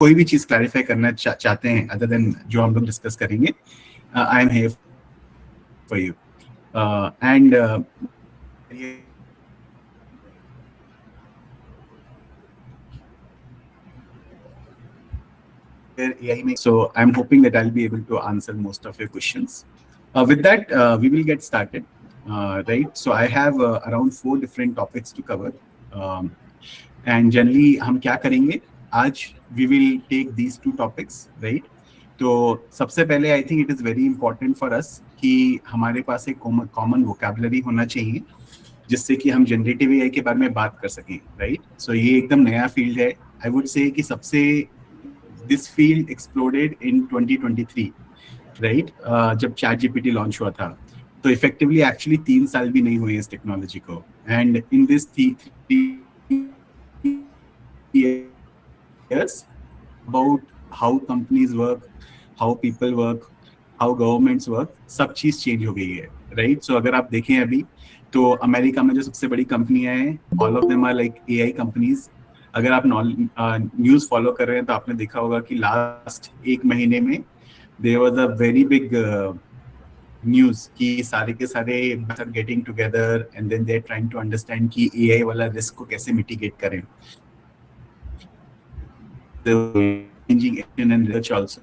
कोई भी चीज क्लैरिफाई करना चाहते हैं अदर देन जो हम लोग डिस्कस करेंगे, I am here for you and AI makes. So I'm hoping that I'll be able to answer most of your questions. With that, we will get started. Right. So I have around 4 different topics to cover. And generally, हम क्या करेंगे आज? We will take these 2 topics, right? तो सबसे पहले I think it is very important for us कि हमारे पास एक common vocabulary होना चाहिए जिससे कि हम जनरेटिव AI के बारे में बात कर सकें, राइट? सो ये एकदम नया फील्ड है. आई वुड से कि सबसे this field exploded in 2023, right? जब चैट जीपीटी लॉन्च हुआ था, तो इफेक्टिवली एक्चुअली 3 साल भी नहीं हुए इस टेक्नोलॉजी को. And in this 3 years about how companies work, how people work, how governments work, सब चीज चेंज हो गई है, राइट? सो अगर आप देखें अभी तो अमेरिका में जो सबसे बड़ी कंपनियां हैं, all of them are like AI companies. अगर आप न्यूज फॉलो कर रहे हैं तो आपने देखा होगा कि लास्ट 1 महीने में there was a very big news कि सारे के सारे are getting together and then they are trying to understand कि एआई वाला रिस्क को कैसे मिटिगेट करें. changing action and research also.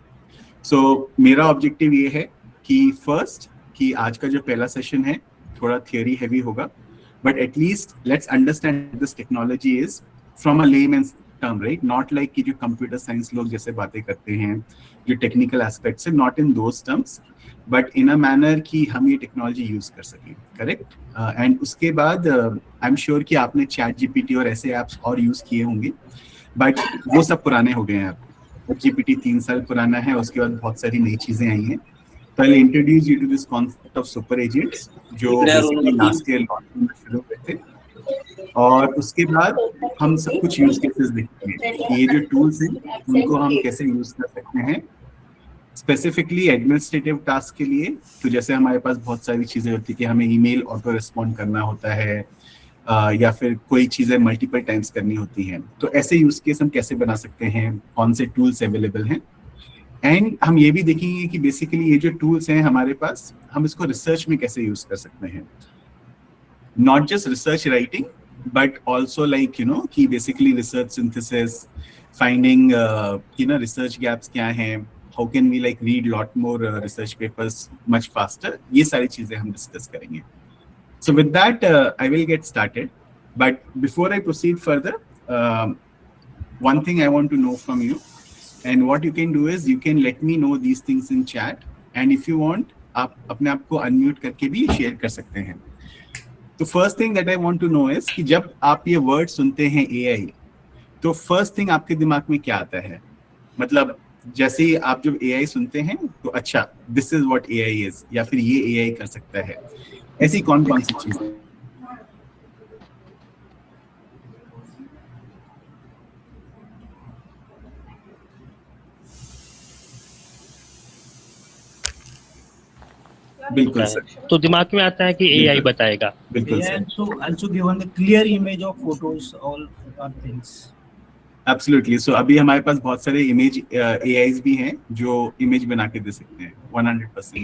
So मेरा ऑब्जेक्टिव ये है कि फर्स्ट कि आज का जो पहला सेशन है थोड़ा थियरी हैवी होगा, but at least let's understand this technology is from a layman's term, right? Not like कि जो कंप्यूटर साइंस लोग जैसे बातें करते हैं जो टेक्निकल एस्पेक्ट्स है, not in those terms but in a manner कि हम ये टेक्नोलॉजी यूज कर सकें, करेक्ट? एंड उसके बाद आई एम श्योर कि आपने चैट जीपीटी और ऐसे ऐप्स और यूज किए होंगे, बट वो सब पुराने हो गए हैं. अब जीपीटी 3 साल पुराना है, उसके बाद बहुत सारी नई चीजें आई हैं. तो I introduce you to this concept of super agents जो बेसिकली लास्ट ईयर लॉन्च होना शुरू हुए थे. और उसके बाद हम सब कुछ यूज केसेस देखेंगे कि ये जो टूल्स हैं उनको हम कैसे यूज कर सकते हैं स्पेसिफिकली एडमिनिस्ट्रेटिव टास्क के लिए. तो जैसे हमारे पास बहुत सारी चीजें होती है कि हमें ईमेल ऑटो रिस्पॉन्ड करना होता है, या फिर कोई चीजें मल्टीपल टाइम्स करनी होती हैं, तो ऐसे यूज केस हम कैसे बना सकते हैं, कौन से टूल्स अवेलेबल हैं. एंड हम ये भी देखेंगे कि बेसिकली ये जो टूल्स हैं हमारे पास, हम इसको रिसर्च में कैसे यूज कर सकते हैं. Not just research writing but also like you know कि basically research synthesis, finding you know research gaps क्या हैं, how can we like read lot more research papers much faster. ये सारी चीजें हम डिस्कस करेंगे. So with that, I will get started. But before I proceed further, one thing I want to know from you, and what you can do is you can let me know these things in chat, and if you want, आप अपने आप को unmute करके भी share कर सकते हैं. तो first thing that I want to know is कि जब आप ये word सुनते हैं AI, तो first thing आपके दिमाग में क्या आता है? मतलब जैसे ही आप जब AI सुनते हैं तो अच्छा this is what AI is, या फिर ये AI कर सकता है, ऐसी कौन कौन सी चीजें? बिल्कुल सर. तो दिमाग में आता है कि AI बताएगा. बिल्कुल sir. So also given the clear image of photos, all are things. Absolutely. So अभी हमारे पास बहुत सारे इमेज AIs भी हैं जो इमेज बना के दे सकते हैं 100%.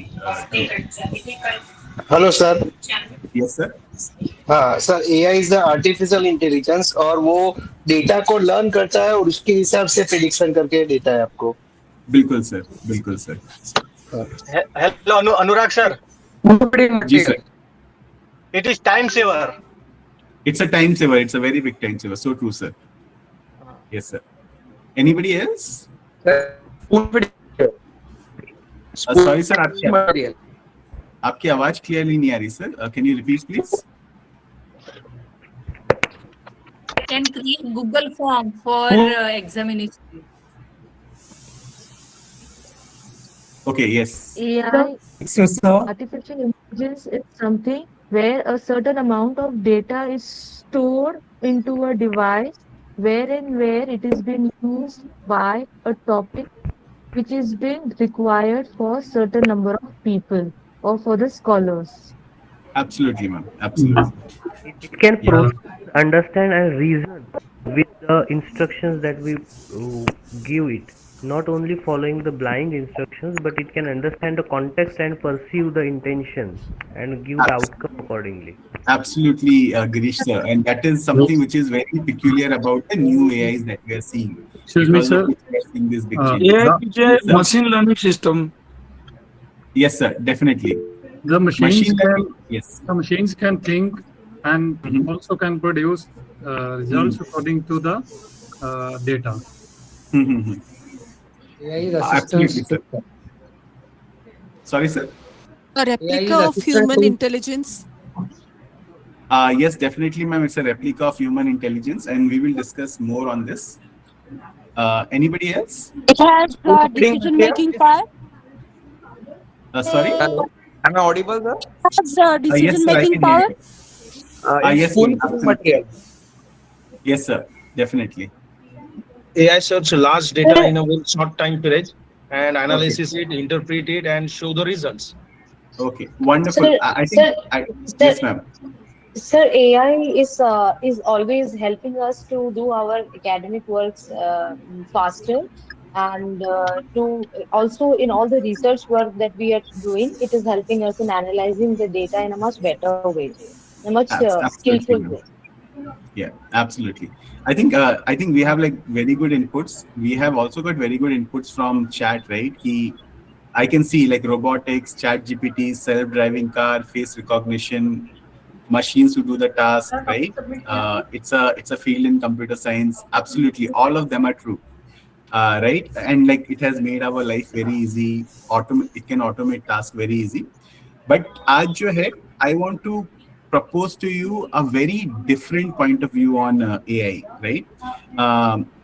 Hello sir. Yes sir. हाँ sir, AI is the artificial intelligence और वो डेटा को लर्न करता है और उसके हिसाब से प्रेडिक्शन करके देता है आपको. बिल्कुल सर, बिल्कुल सर. Hello Anurag sir. जी sir. It is time saver. It's a time saver. It's a very big time saver. So true, sir. Yes, sir. Anybody else? Sorry, sir. आपकी आवाज क्लियरली नहीं आ रही sir. Can you repeat, please? Can create Google form for examination. Okay. Yes. AI, So sir, artificial intelligence is something where a certain amount of data is stored into a device where it is being used by a topic which is being required for a certain number of people or for the scholars. Absolutely, ma'am. Absolutely. It can process, understand and reason with the instructions that we give it, not only following the blind instructions, but it can understand the context and perceive the intention and give the Abs- outcome accordingly. Absolutely, Girish sir, and that is something which is very peculiar about the new AIs that we are seeing, Excuse me, because of sir. which we are seeing these big changes. AI is a Yes, sir. machine learning system. Yes, sir, definitely. The Machine learning. Yes. machines can think and Mhm. also can produce results according to the data. Mhm. AI is assistant Absolutely, sir. system. Sorry, sir. A AI replica is of assistant human to intelligence. Yes, definitely, ma'am. It's a replica of human intelligence, and we will discuss more on this. Anybody else? It has Including decision-making power. Sorry. Hello, am I audible, sir? Has Yes, sir. I decision-making can hear power. you. It's Yes, full ma'am. proof Absolutely. material. Yes, sir. Definitely. AI search large data in a very short time period and Okay. analysis it, interpret it, and show the results. Okay. Wonderful. Sir, I think. sir, sir, Yes, ma'am. sir, AI is always helping us to do our academic works faster, and to also in all the research work that we are doing, it is helping us in analyzing the data in a much better way, in a much skillful Absolutely, way. ma'am. Yeah, absolutely. I think we have like very good inputs. We have also got very good inputs from chat, right? I can see like robotics, chat GPT, self-driving car, face recognition, machines to do the task, right? It's a field in computer science. Absolutely, all of them are true, right? And like it has made our life very easy. It can automate tasks very easy. But आज जो है, I want to propose to you a very different point of view on AI, right?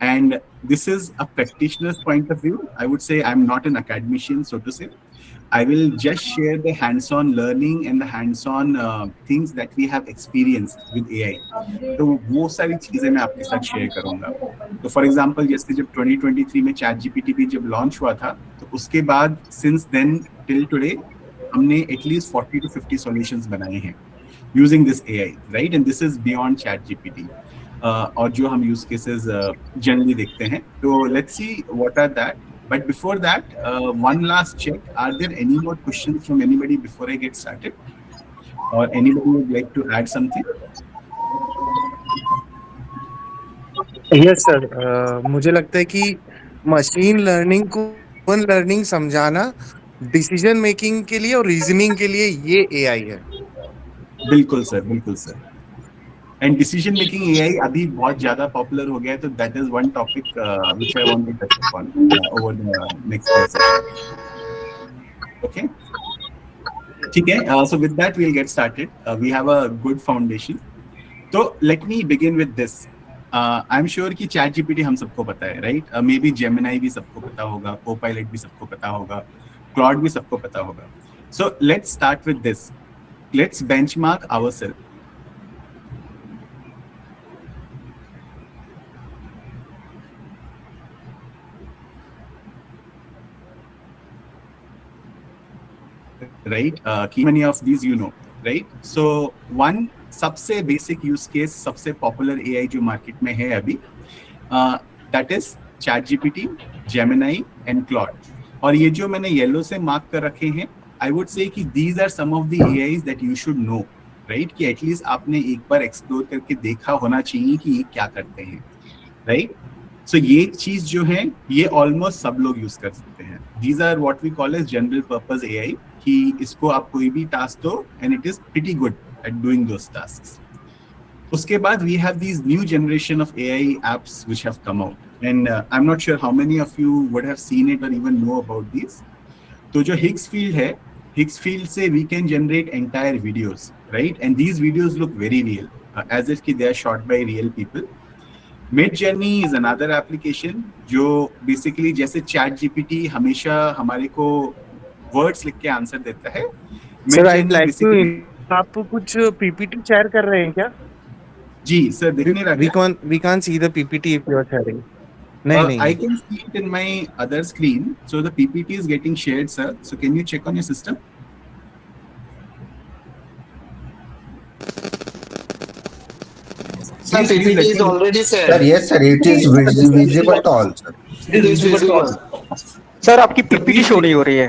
And this is a practitioner's point of view. I would say I'm not an academician, so to say. I will just share the hands-on learning and the hands-on things that we have experienced with AI. तो वो सारी चीजें मैं आपके साथ share करूंगा. तो for example जैसे जब 2023 में चैट जीपीटी भी जब लॉन्च हुआ था, तो उसके बाद सिंस देन टिल टुडे हमने एटलीस्ट 40 to 50 सॉल्यूशंस बनाए हैं using this AI, right? And this is beyond chat GPT. और जो हम use cases generally देखते हैं. तो let's see what are that. But before that, one last check. Are there any more questions from anybody before I get started? Or anybody would like to add something? Yes sir, मुझे लगता है कि machine learning को human learning समझाना decision making के लिए और reasoning के लिए ये एआई है. बिल्कुल सर, बिल्कुल sir. And decision making AI अभी बहुत ज्यादा पॉपुलर हो गया है, तो that is one topic which I want to touch upon over the next session. Okay, ठीक है. So with that we will get started. We have a good foundation. तो let me begin with this. I am sure कि ChatGPT हम सबको पता है, right? May be Gemini भी सबको पता होगा, कोपायलट भी सबको पता होगा, क्लॉड भी सबको पता होगा. So let's start with this. Let's benchmark ourselves. Right? Many of these you know, right? So one सबसे basic use case, सबसे popular AI जो market में है अभी, that is ChatGPT, Gemini and Claude. और ये जो मैंने yellow से mark कर रखे हैं, I would say कि these are some of the AIs that you should know, right? कि at least आपने एक बार explore करके देखा होना चाहिए कि ये क्या करते हैं, right? So ये चीज जो है, ये almost सब लोग use कर सकते हैं. These are what we call as general purpose AI, कि इसको आप कोई भी task दो and it is pretty good at doing those tasks. उसके बाद we have these new generation of AI apps which have come out, and I'm not sure how many of you would have seen it or even know about these. तो जो Higgs field है, Higgs field से we can generate entire videos, right? And these videos look very real, as if they are shot by real people. Midjourney is another application जो basically जैसे ChatGPT हमेशा हमारे को words लिख के answer देता है. सर, I'd like to आप कुछ पीपीटी शेयर कर रहे हैं क्या? जी सर, दिख नहीं रहा क्या? We can't see the PPT if you are sharing. नहीं. I can see it in my other screen. So the PPT is getting shared, sir. So can you check on your system? Sir, sir, please PPT let is me know. already Sir, said. yes, sir, it is visible to all, sir. It is visible. Sir आपकी Sir, PPT please show नहीं हो रही है।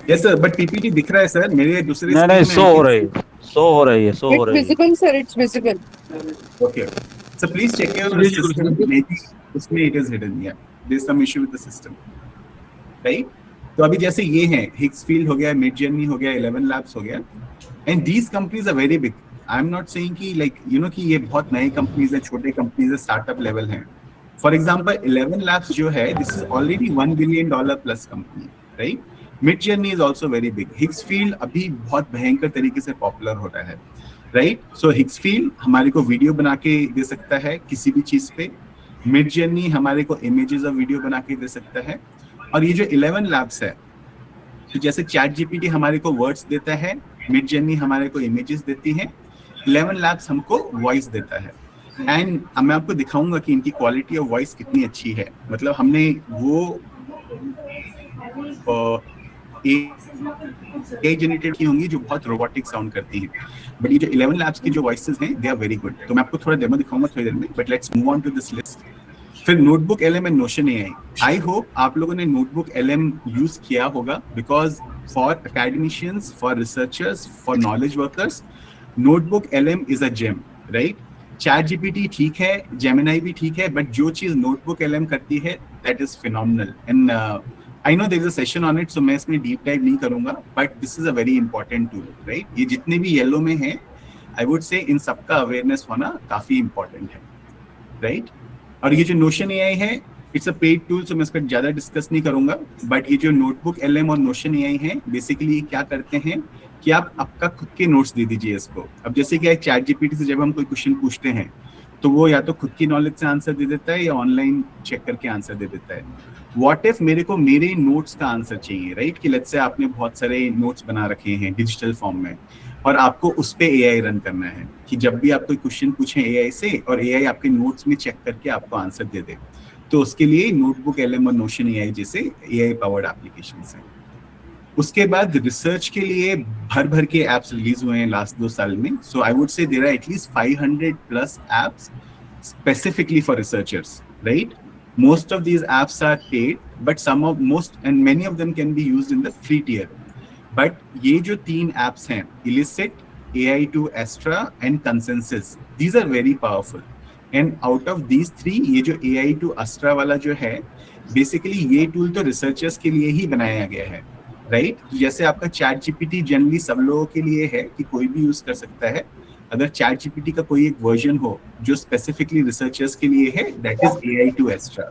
yes sir, but PPT दिख रहा है sir, मेरे दूसरे नहीं नहीं, स्क्रीन में शो हो अंकित। रही है, शो हो रही है, शो हो रही है। sir. It's visible. Okay. So please check your system. Maybe उसमें it is hidden. Yeah. There's some issue with the system. Right? तो अभी जैसे ये हैं, हिग्स फील्ड हो गया, मिड जर्नी हो गया, 11 लैब्स हो गया, and these companies are very big. I am not saying कि लाइक यू नो कि ये बहुत नए कंपनीज हैं, छोटे कंपनीज हैं, स्टार्टअप लेवल हैं. फॉर एग्जांपल 11 लैब्स जो है, this is already $1 billion plus company, right? Mid journey is also very big. Higgs field अभी बहुत भयंकर तरीके से पॉपुलर हो रहा है, राइट? सो हिग्स फील्ड हमारे को वीडियो बना के दे सकता है किसी भी चीज पे. मिड जर्नी हमारे को इमेजेस और वीडियो बना के दे सकता है. और ये जो 11 लैब्स है, तो जैसे चैट जीपीटी हमारे को वर्ड्स देता है, मिड जर्नी हमारे को इमेजेस देती है, 11 लैब्स हमको वॉइस देता है. एंड मैं आपको दिखाऊंगा कि इनकी क्वालिटी ऑफ वॉइस कितनी अच्छी है. मतलब हमने वो AI जनरेटेड की होंगी जो बहुत रोबोटिक साउंड करती हैं, बट ये जो 11 लैब्स की जो वॉइसेस हैं, दे आर वेरी गुड. तो मैं आपको थोड़ा डेमो दिखाऊंगा थोड़ी देर में, but let's move on to this list. फिर notebook LM and notion AI. I hope आप लोगों ने नोटबुक LM यूज किया होगा, because for academicians, for researchers, for knowledge workers, notebook LM is a gem, right? ChatGPT ठीक है, Gemini भी ठीक है, बट जो चीज नोटबुक LM करती है, that is phenomenal. And I know there is a session on it, so मैं इसमें डीप डाइव नहीं करूंगा, but this is a very important tool, right? ये जितने भी येलो में हैं, आई वुड से इन सबका अवेयरनेस होना काफी इंपॉर्टेंट है, राइट? और ये जो नोशन AI है, इट्स अ पेड टूल, सो मैं इसका ज्यादा डिस्कस नहीं करूंगा. बट ये जो नोटबुक LM और नोशन AI है, बेसिकली क्या करते हैं कि आप आपका खुद के नोट्स दे दीजिए इसको. अब जैसे कि चैट जीपीटी से जब हम कोई क्वेश्चन पूछते हैं, तो वो या तो खुद की नॉलेज से आंसर दे देता है या ऑनलाइन चेक करके आंसर दे देता है. व्हाट इफ मेरे को मेरे नोट्स का आंसर चाहिए, राइट? कि लेट्स से आपने बहुत सारे नोट्स बना रखे हैं डिजिटल फॉर्म में, और आपको उस पे AI रन करना है कि जब भी आप कोई क्वेश्चन पूछें AI से, और AI आपके नोट्स में चेक करके आपको आंसर दे दे, तो उसके लिए नोटबुक LM और नोशन AI जैसे AI पावर्ड एप्लीकेशंस हैं. उसके बाद रिसर्च के लिए भर भर के एप्स रिलीज हुए हैं लास्ट 2 साल में. So I would say there are at least 500 plus apps specifically for researchers, right? Most of these apps are paid, but most and many of them can be used in the free tier. But ये जो 3 apps हैं, Illicit, AI2 Astra and Consensus, these are very powerful. And out of these 3, ये जो AI2 Astra वाला जो है, basically ये tool तो रिसर्चर्स के लिए ही बनाया गया है, राइट? जैसे आपका चैट जीपीटी जनरली सब लोगों के लिए है कि कोई भी यूज कर सकता है. अगर चैट जीपीटी का कोई एक वर्जन हो जो स्पेसिफिकली रिसर्चर्स के लिए है, दैट इज AI2 Astra.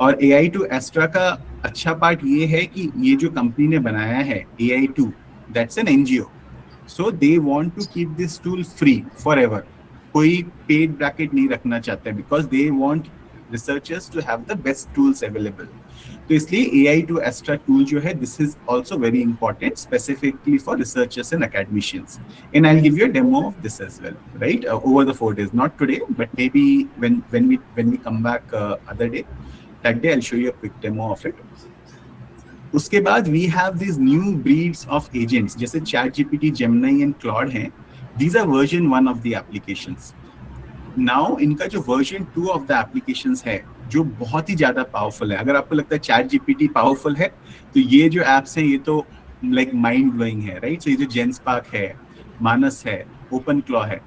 और AI2 Astra का अच्छा पार्ट ये है कि ये जो कंपनी ने बनाया है AI2, that's an NGO, so they want to keep this tool free forever. कोई पेड ब्रैकेट नहीं रखना चाहता है, because they want researchers to have the best tools available. तो इसलिए AI2 Astra टूल जो है, this is also very important specifically for researchers and academicians. And I'll give you a demo of this as well, right? Over the 4 days, not today, but maybe when we come back other day, that day I'll show you a quick demo of it. उसके बाद we have these new breeds of agents, जैसे ChatGPT, Gemini and Claude हैं. These are version 1 of the applications. Now इनका जो version 2 of the applications है, जो बहुत ही ज्यादा पावरफुल है. अगर आपको लगता है चैट जीपीटी पावरफुल है, तो ये जो एप्स हैं ये तो लाइक माइंड ब्लोइंग है, राइट? सो ये जो जेनस्पार्क है, मानस है, ओपन क्लॉ है,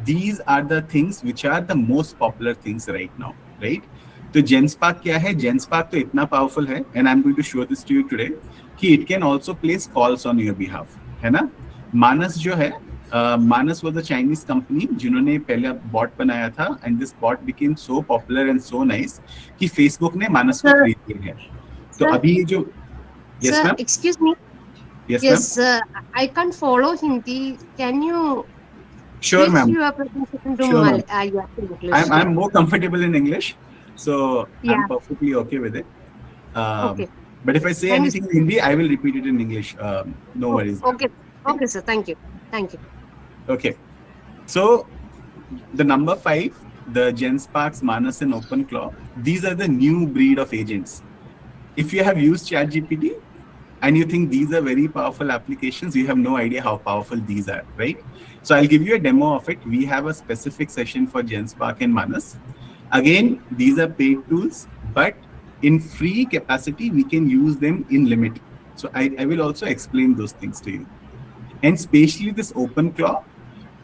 these are the things which are the most popular things right now, right? तो जेनस्पार्क क्या है? जेनस्पार्क तो इतना पावरफुल है, and I am going to show this to you today, कि it can also place calls on your behalf, है ना? मानस जो है, Manas was a Chinese company जिन्होंने पहले बॉट बनाया था, and this bot became so popular and so nice कि Facebook ने मानस को खरीद लिया है. तो अभी ये जो yes ma'am, excuse me, yes I can't follow Hindi, can you sure ma'am, your presentation to sure English? I'm more comfortable in English, so yeah. I'm perfectly okay with it. Okay, but if I say anything in Hindi, I will repeat it in English. No worries. Okay sir, thank you. Okay, so the number 5, the Gensparks, Manas and OpenClaw, these are the new breed of agents. If you have used ChatGPT, and you think these are very powerful applications, you have no idea how powerful these are, right? So I'll give you a demo of it. We have a specific session for GenSpark and Manas. Again, these are paid tools, but in free capacity, we can use them in limit. So I will also explain those things to you. And especially this OpenClaw,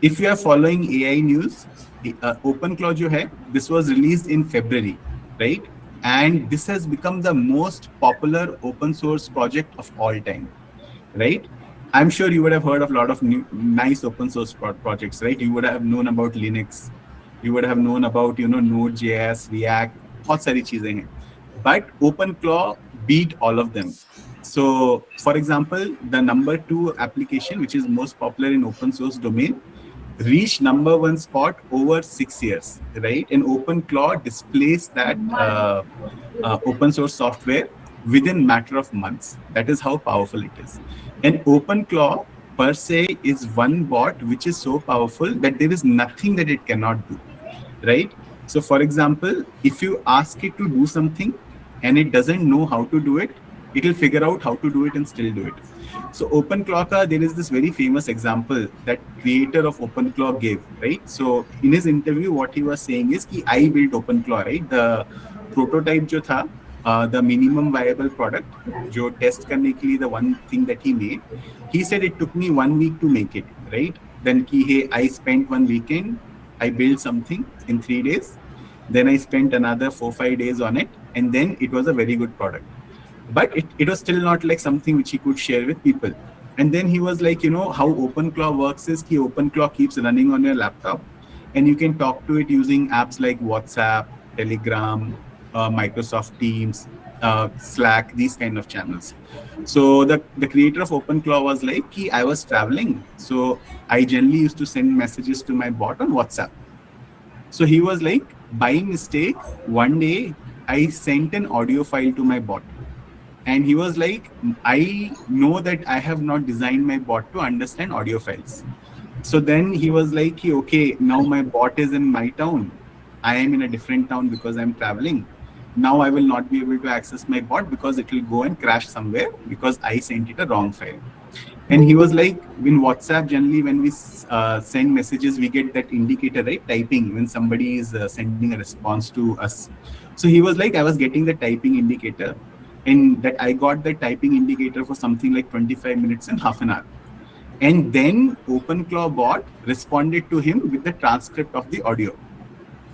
if you are following AI news, OpenClaw jo hai, this was released in February, right? And this has become the most popular open source project of all time, right? I'm sure you would have heard of a lot of new, nice open source projects, right? You would have known about Linux, you would have known about, you know, Node.js, React, बहुत सारी चीजें हैं. But OpenClaw beat all of them. So, for example, the number 2 application, which is most popular in open source domain, reached number 1 spot over 6 years, right? And OpenClaw displays that open source software within matter of months. That is how powerful it is. And OpenClaw per se is one bot which is so powerful that there is nothing that it cannot do, right? So for example, if you ask it to do something and it doesn't know how to do it, it will figure out how to do it and still do it. So OpenClaw, there is this very famous example that creator of OpenClaw gave, right? So in his interview, what he was saying is that I built OpenClaw, right? The prototype jo tha, the minimum viable product, jo test karne ke liye, the one thing that he made, he said it took me 1 week to make it, right? Then hey, I spent 1 weekend, I built something in 3 days. Then I spent another 4-5 days on it, and then it was a very good product. But it was still not like something which he could share with people. And then he was like, you know, how OpenClaw works is that OpenClaw keeps running on your laptop, and you can talk to it using apps like WhatsApp, Telegram, Microsoft Teams, Slack, these kind of channels. So the creator of OpenClaw was like, I was traveling, so I generally used to send messages to my bot on WhatsApp. So he was like, by mistake, one day I sent an audio file to my bot. And he was like, I know that I have not designed my bot to understand audio files. So then he was like, okay, now my bot is in my town. I am in a different town because I'm traveling. Now I will not be able to access my bot because it will go and crash somewhere because I sent it a wrong file. And he was like, in WhatsApp, generally when we send messages, we get that indicator, right? Typing, when somebody is sending a response to us. So he was like, I was getting the typing indicator, and that I got the typing indicator for something like 25 minutes and half an hour. And then OpenClaw bot responded to him with the transcript of the audio.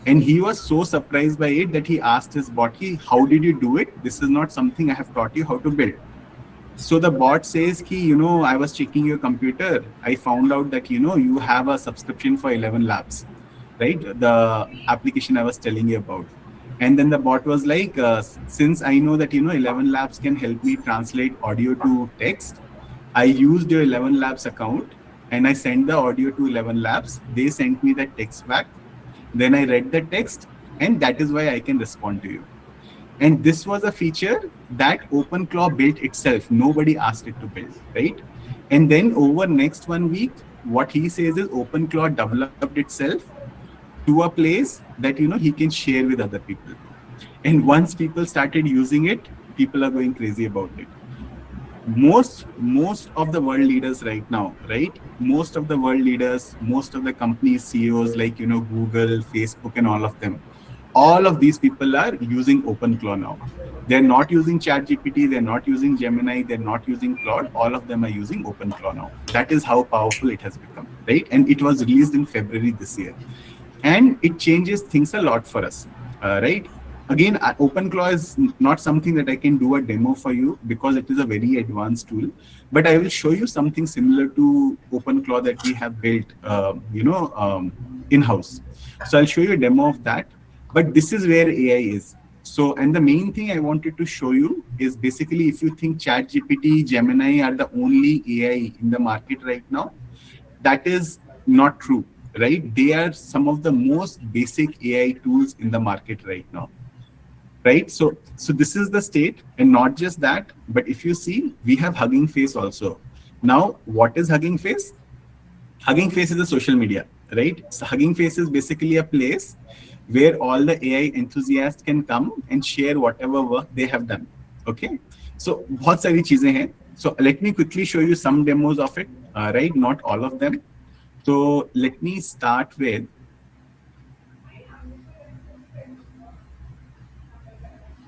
And he was so surprised by it that he asked his bot, how did you do it? This is not something I have taught you how to build. So the bot says, I was checking your computer. I found out that, you have a subscription for 11 Labs, right? The application I was telling you about. And then the bot was like, since I know that, 11 Labs can help me translate audio to text, I used your 11 Labs account and I sent the audio to 11 Labs. They sent me the text back. Then I read the text, and that is why I can respond to you. And this was a feature that OpenClaw built itself. Nobody asked it to build, right? And then over next 1 week, what he says is OpenClaw developed itself to a place that, he can share with other people. And once people started using it, people are going crazy about it. Most of the world leaders right now, right? Most of the world leaders, most of the companies, CEOs like, Google, Facebook, and all of them. All of these people are using OpenClaw now. They're not using ChatGPT, they're not using Gemini, they're not using Claude. All of them are using OpenClaw now. That is how powerful it has become, right? And it was released in February this year. And it changes things a lot for us, right? Again, OpenClaw is not something that I can do a demo for you because it is a very advanced tool. But I will show you something similar to OpenClaw that we have built, in-house. So I'll show you a demo of that. But this is where AI is. So, and the main thing I wanted to show you is basically if you think ChatGPT, Gemini are the only AI in the market right now, that is not true, right? They are some of the most basic AI tools in the market right now, right? So this is the state, and not just that, but if you see, we have Hugging Face also. Now, what is Hugging Face? Hugging Face is a social media, right? So Hugging Face is basically a place where all the AI enthusiasts can come and share whatever work they have done, okay? So बहुत सारी चीजें हैं. So let me quickly show you some demos of it, right? Not all of them. So let me start with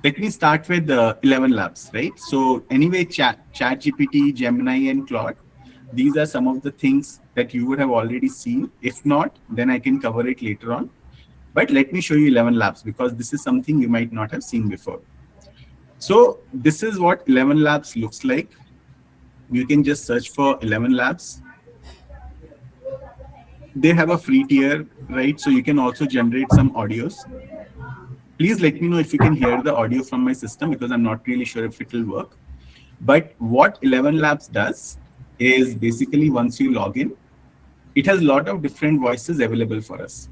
the 11 labs, right? So anyway, ChatGPT, Gemini, and Claude, these are some of the things that you would have already seen. If not, then I can cover it later on. But let me show you 11 labs because this is something you might not have seen before. So this is what 11 labs looks like. You can just search for 11 labs. They have a free tier, right? So you can also generate some audios. Please let me know if you can hear the audio from my system because I'm not really sure if it will work. But what 11 Labs does is basically once you log in, it has a lot of different voices available for us.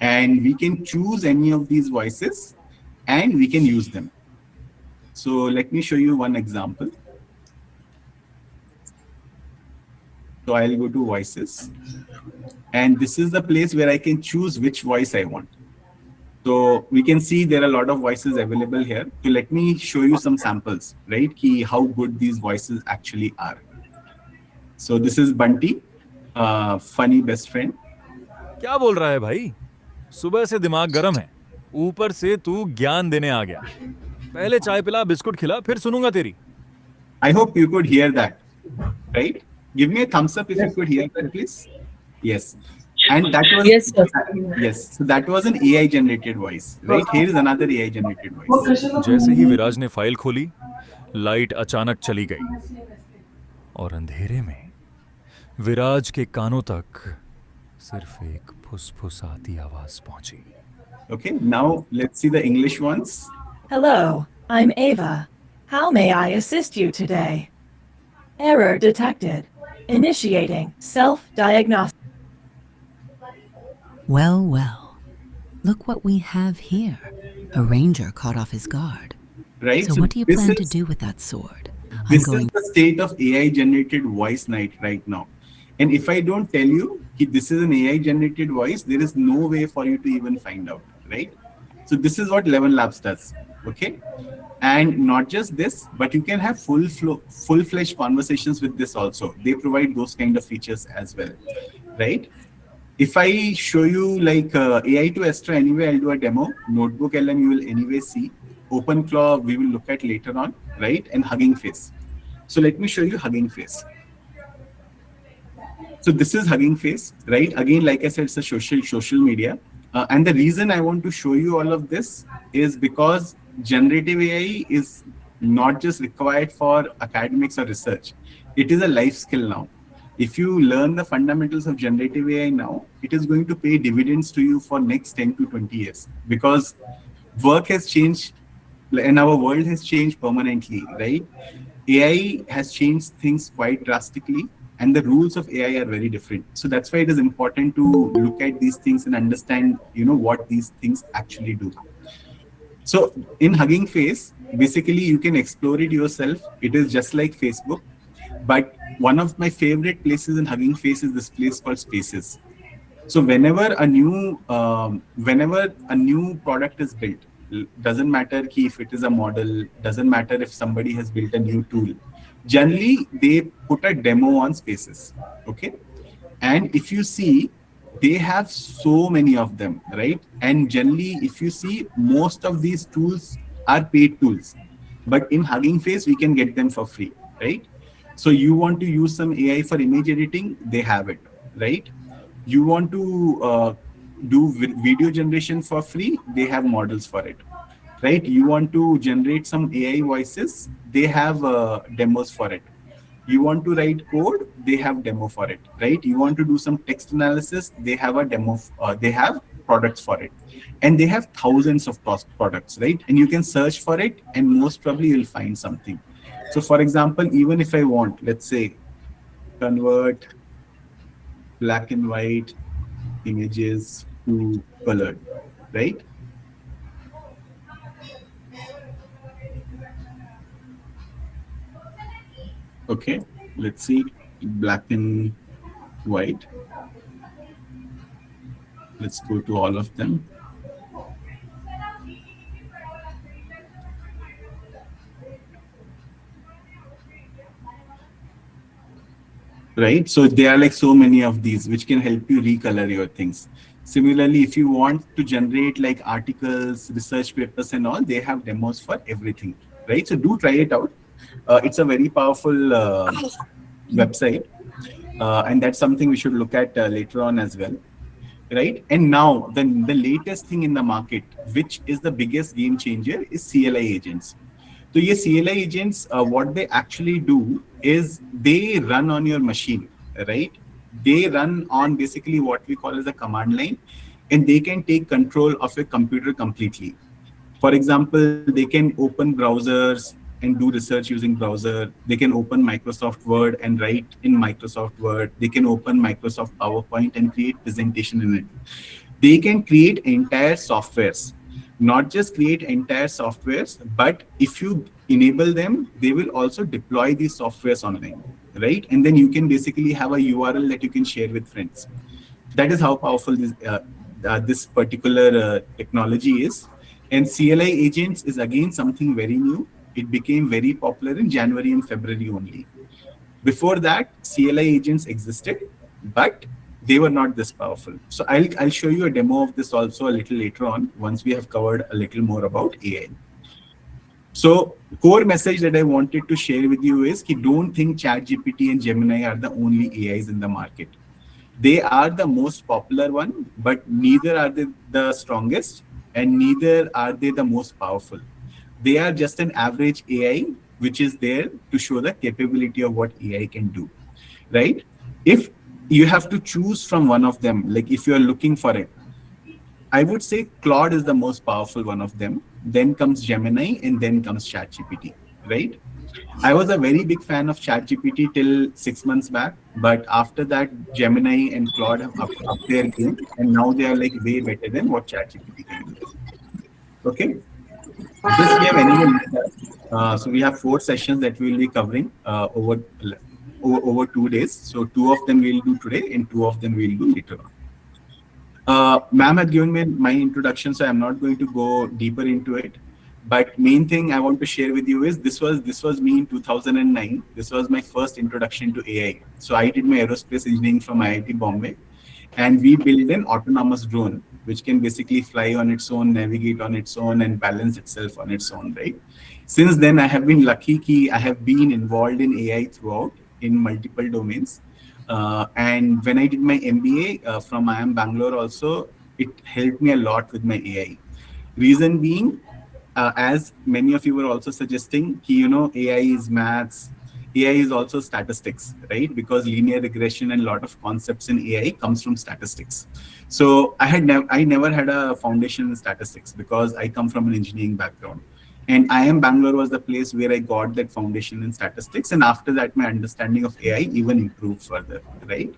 And we can choose any of these voices and we can use them. So let me show you one example. So I'll go to voices. And this is the place where I can choose which voice I want. So we can see there are a lot of voices available here. So let me show you some samples, right? Ki how good these voices actually are. So this is Bunty, funny best friend. क्या बोल रहा है भाई? सुबह से दिमाग गरम है. ऊपर से तू ज्ञान देने आ गया. पहले चाय पिला, बिस्कुट खिला, फिर सुनूंगा तेरी. I hope you could hear that, right? Give me a thumbs up if you could hear that, please. Yes. And that was yes. So that was an AI generated voice, right? Here is another AI generated voice. जैसे ही विराज ने file खोली, light अचानक चली गई. और अंधेरे में विराज के कानों तक सिर्फ एक फुसफुसाती आवाज पहुंची. Okay, now let's see the English ones. Hello, I'm Ava. How may I assist you today? Error detected. Initiating self-diagnostic. Well, well. Look what we have here. A ranger caught off his guard. Right. So what do you plan to do with that sword? This is the state of AI generated voice night right now. And if I don't tell you that this is an AI generated voice, there is no way for you to even find out, right? So this is what 11 Labs does, okay? And not just this, but you can have full-fledged conversations with this also. They provide those kind of features as well, right? If I show you like AI to Astra anyway, I'll do a demo. Notebook LM you will anyway see. OpenClaw we will look at later on, right? And Hugging Face. So let me show you Hugging Face. So this is Hugging Face, right? Again, like I said, it's a social media. And the reason I want to show you all of this is because generative AI is not just required for academics or research. It is a life skill now. If you learn the fundamentals of generative AI now, it is going to pay dividends to you for next 10 to 20 years because work has changed and our world has changed permanently, right? AI has changed things quite drastically and the rules of AI are very different. So that's why it is important to look at these things and understand, what these things actually do. So in Hugging Face, basically you can explore it yourself. It is just like Facebook, but one of my favorite places in Hugging Face is this place called Spaces. So whenever a new product is built, doesn't matter if it is a model, doesn't matter if somebody has built a new tool. Generally, they put a demo on Spaces, okay? And if you see, they have so many of them, right? And generally, if you see, most of these tools are paid tools. But in Hugging Face, we can get them for free, right? So you want to use some AI for image editing, they have it, right? You want to do video generation for free, they have models for it, right? You want to generate some AI voices, they have demos for it. You want to write code, they have demo for it, right? You want to do some text analysis, they have a demo, they have products for it. And they have thousands of products, right? And you can search for it and most probably you'll find something. So for example, even if I want, let's say, convert black and white images to colored, right? Okay, let's see, black and white. Let's go to all of them. right? So there are like so many of these which can help you recolor your things. Similarly, if you want to generate like articles, research papers and all, they have demos for everything, right? So do try it out. It's a very powerful website, and that's something we should look at later on as well, right? And now the latest thing in the market, which is the biggest game changer, is CLI agents. So yes, CLI agents, what they actually do is they run on your machine, right? They run on basically what we call as a command line, and they can take control of your computer completely. For example, they can open browsers and do research using browser. They can open Microsoft Word and write in Microsoft Word. They can open Microsoft PowerPoint and create presentation in it. They can create entire softwares, not just create entire softwares, but if you enable them, they will also deploy these softwares online, right? And then you can basically have a URL that you can share with friends. That is how powerful this particular technology is. And CLI agents is again something very new. It became very popular in January and February only. Before that, CLI agents existed, but they were not this powerful. So I'll show you a demo of this also a little later on once we have covered a little more about AI. So core message that I wanted to share with you is that don't think ChatGPT and Gemini are the only AIs in the market. They are the most popular one, but neither are they the strongest and neither are they the most powerful. They are just an average AI, which is there to show the capability of what AI can do, right? If you have to choose from one of them, like if you're looking for it, I would say Claude is the most powerful one of them. Then comes Gemini and then comes ChatGPT, right? I was a very big fan of ChatGPT till 6 months back, but after that, Gemini and Claude have upped their game, and now they are like way better than what ChatGPT can do. Okay, this we have anyway looked at. So we have 4 sessions that we will be covering over 2 days. So 2 of them we'll do today, and 2 of them we'll do later on. Ma'am had given me my introduction, so I'm not going to go deeper into it. But main thing I want to share with you is this was me in 2009. This was my first introduction to AI. So I did my aerospace engineering from IIT Bombay, and we built an autonomous drone which can basically fly on its own, navigate on its own, and balance itself on its own, right? Since then, I have been lucky that I have been involved in AI throughout in multiple domains. And when I did my MBA from IIM Bangalore also, it helped me a lot with my AI. Reason being, as many of you were also suggesting, AI is maths, AI is also statistics, right? Because linear regression and a lot of concepts in AI comes from statistics. So I never had a foundation in statistics because I come from an engineering background. And IIM Bangalore was the place where I got that foundation in statistics. And after that, my understanding of AI even improved further, right?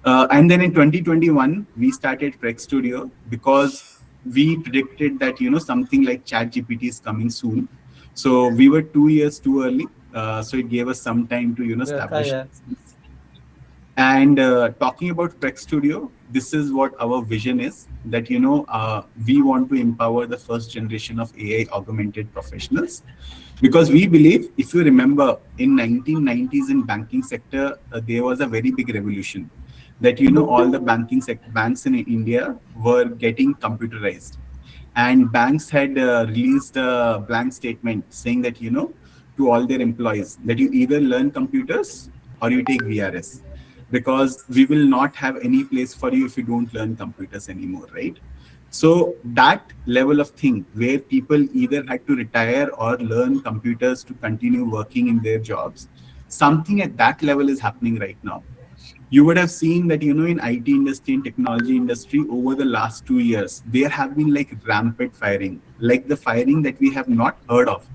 And then in 2021, we started Prec Studio because we predicted that, something like ChatGPT is coming soon. So we were 2 years too early. So it gave us some time to, establish. And talking about Prec Studio, this is what our vision is, that, we want to empower the first generation of AI augmented professionals. Because we believe, if you remember, in 1990s in banking sector, there was a very big revolution that, all the banks in India were getting computerized. And banks had released a blank statement saying that, to all their employees, that you either learn computers or you take VRS, because we will not have any place for you if you don't learn computers anymore, right? So that level of thing where people either had to retire or learn computers to continue working in their jobs, something at that level is happening right now. You would have seen that, in IT industry and technology industry over the last 2 years, there have been like rampant firing, like the firing that we have not heard of.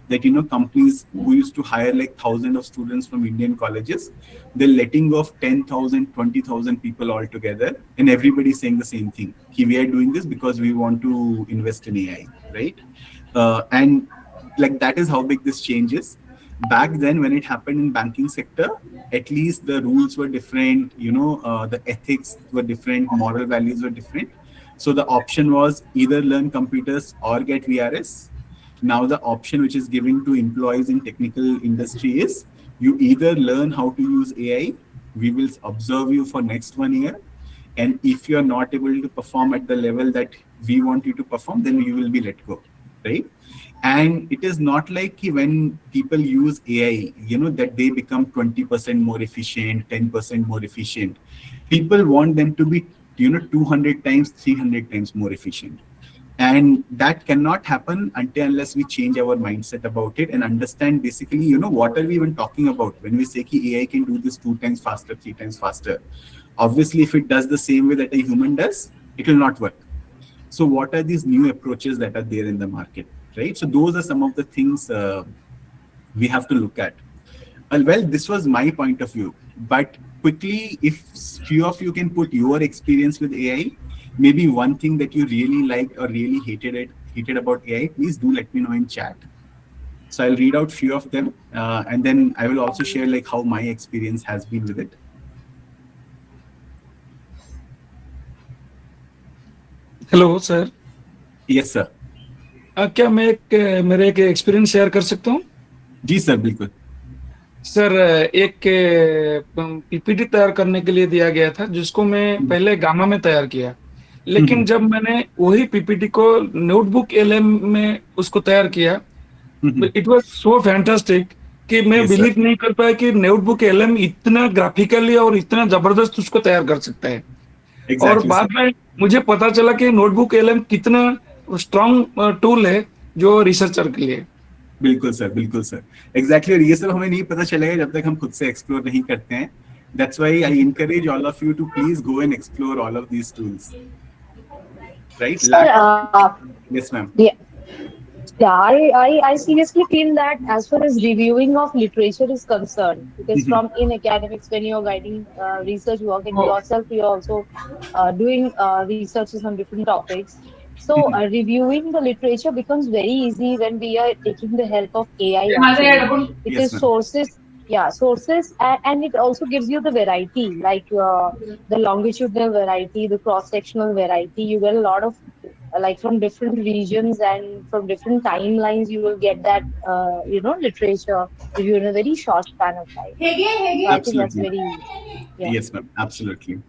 That, companies who used to hire like thousands of students from Indian colleges, they're letting go of 10,000, 20,000 people altogether. And everybody saying the same thing. We are doing this because we want to invest in AI, right? And like that is how big this change is. Back then, when it happened in banking sector, at least the rules were different, the ethics were different, moral values were different. So the option was either learn computers or get VRS. Now the option which is given to employees in technical industry is You either learn how to use AI, we will observe you for next 1 year, and if you're not able to perform at the level that we want you to perform, then you will be let go, right? And it is not like when people use AI, that they become 20% more efficient, 10% more efficient. People want them to be, 200 times, 300 times more efficient. And that cannot happen until unless we change our mindset about it and understand basically, what are we even talking about when we say ki AI can do this 2 times faster, 3 times faster. Obviously, if it does the same way that a human does, it will not work. So what are these new approaches that are there in the market, right? So those are some of the things we have to look at. Well, this was my point of view, but quickly, if few of you can put your experience with AI, maybe one thing that you really liked or really hated about AI, please do let me know in chat. So I'll read out few of them, and then I will also share like how my experience has been with it. Hello sir. Yes sir. क्या मैं मेरे एक experience share कर सकता हूँ? जी sir, बिल्कुल sir, एक PPT तैयार करने के लिए दिया गया था, जिसको मैं पहले गामा में तैयार किया, लेकिन जब मैंने वही पीपीटी को नोटबुक एलएम में उसको तैयार किया, इट वाज सो फैंटास्टिक कि मैं Yes, sir. बिलीव नहीं कर पाया कि नोटबुक एलएम इतना ग्राफिकली और इतना जबरदस्त उसको तैयार कर सकता है। और Exactly, बाद sir. में मुझे पता चला कि नोटबुक एलएम कितना स्ट्रॉन्ग टूल है जो रिसर्चर के लिए। बिल्कुल सर, बिल्कुल सर, एग्जैक्टली। और ये सब हमें नहीं पता चलेगा जब तक हम खुद से एक्सप्लोर नहीं करते हैं। That's why I encourage all of you to please go and explore all of these tools. Right? Sir, Yes, ma'am. yeah. Yeah, I seriously feel that as far as reviewing of literature is concerned, because from in academics, when you're guiding research work and yourself, you're also doing researches on different topics. So reviewing the literature becomes very easy when we are taking the help of AI actually, because ma'am. sources, and it also gives you the variety, like the longitudinal variety, the cross-sectional variety. You get a lot of like from different regions and from different timelines, you will get that literature review in a very short span of time. So I think that's Absolutely. very, yeah. Yes, ma'am. Absolutely.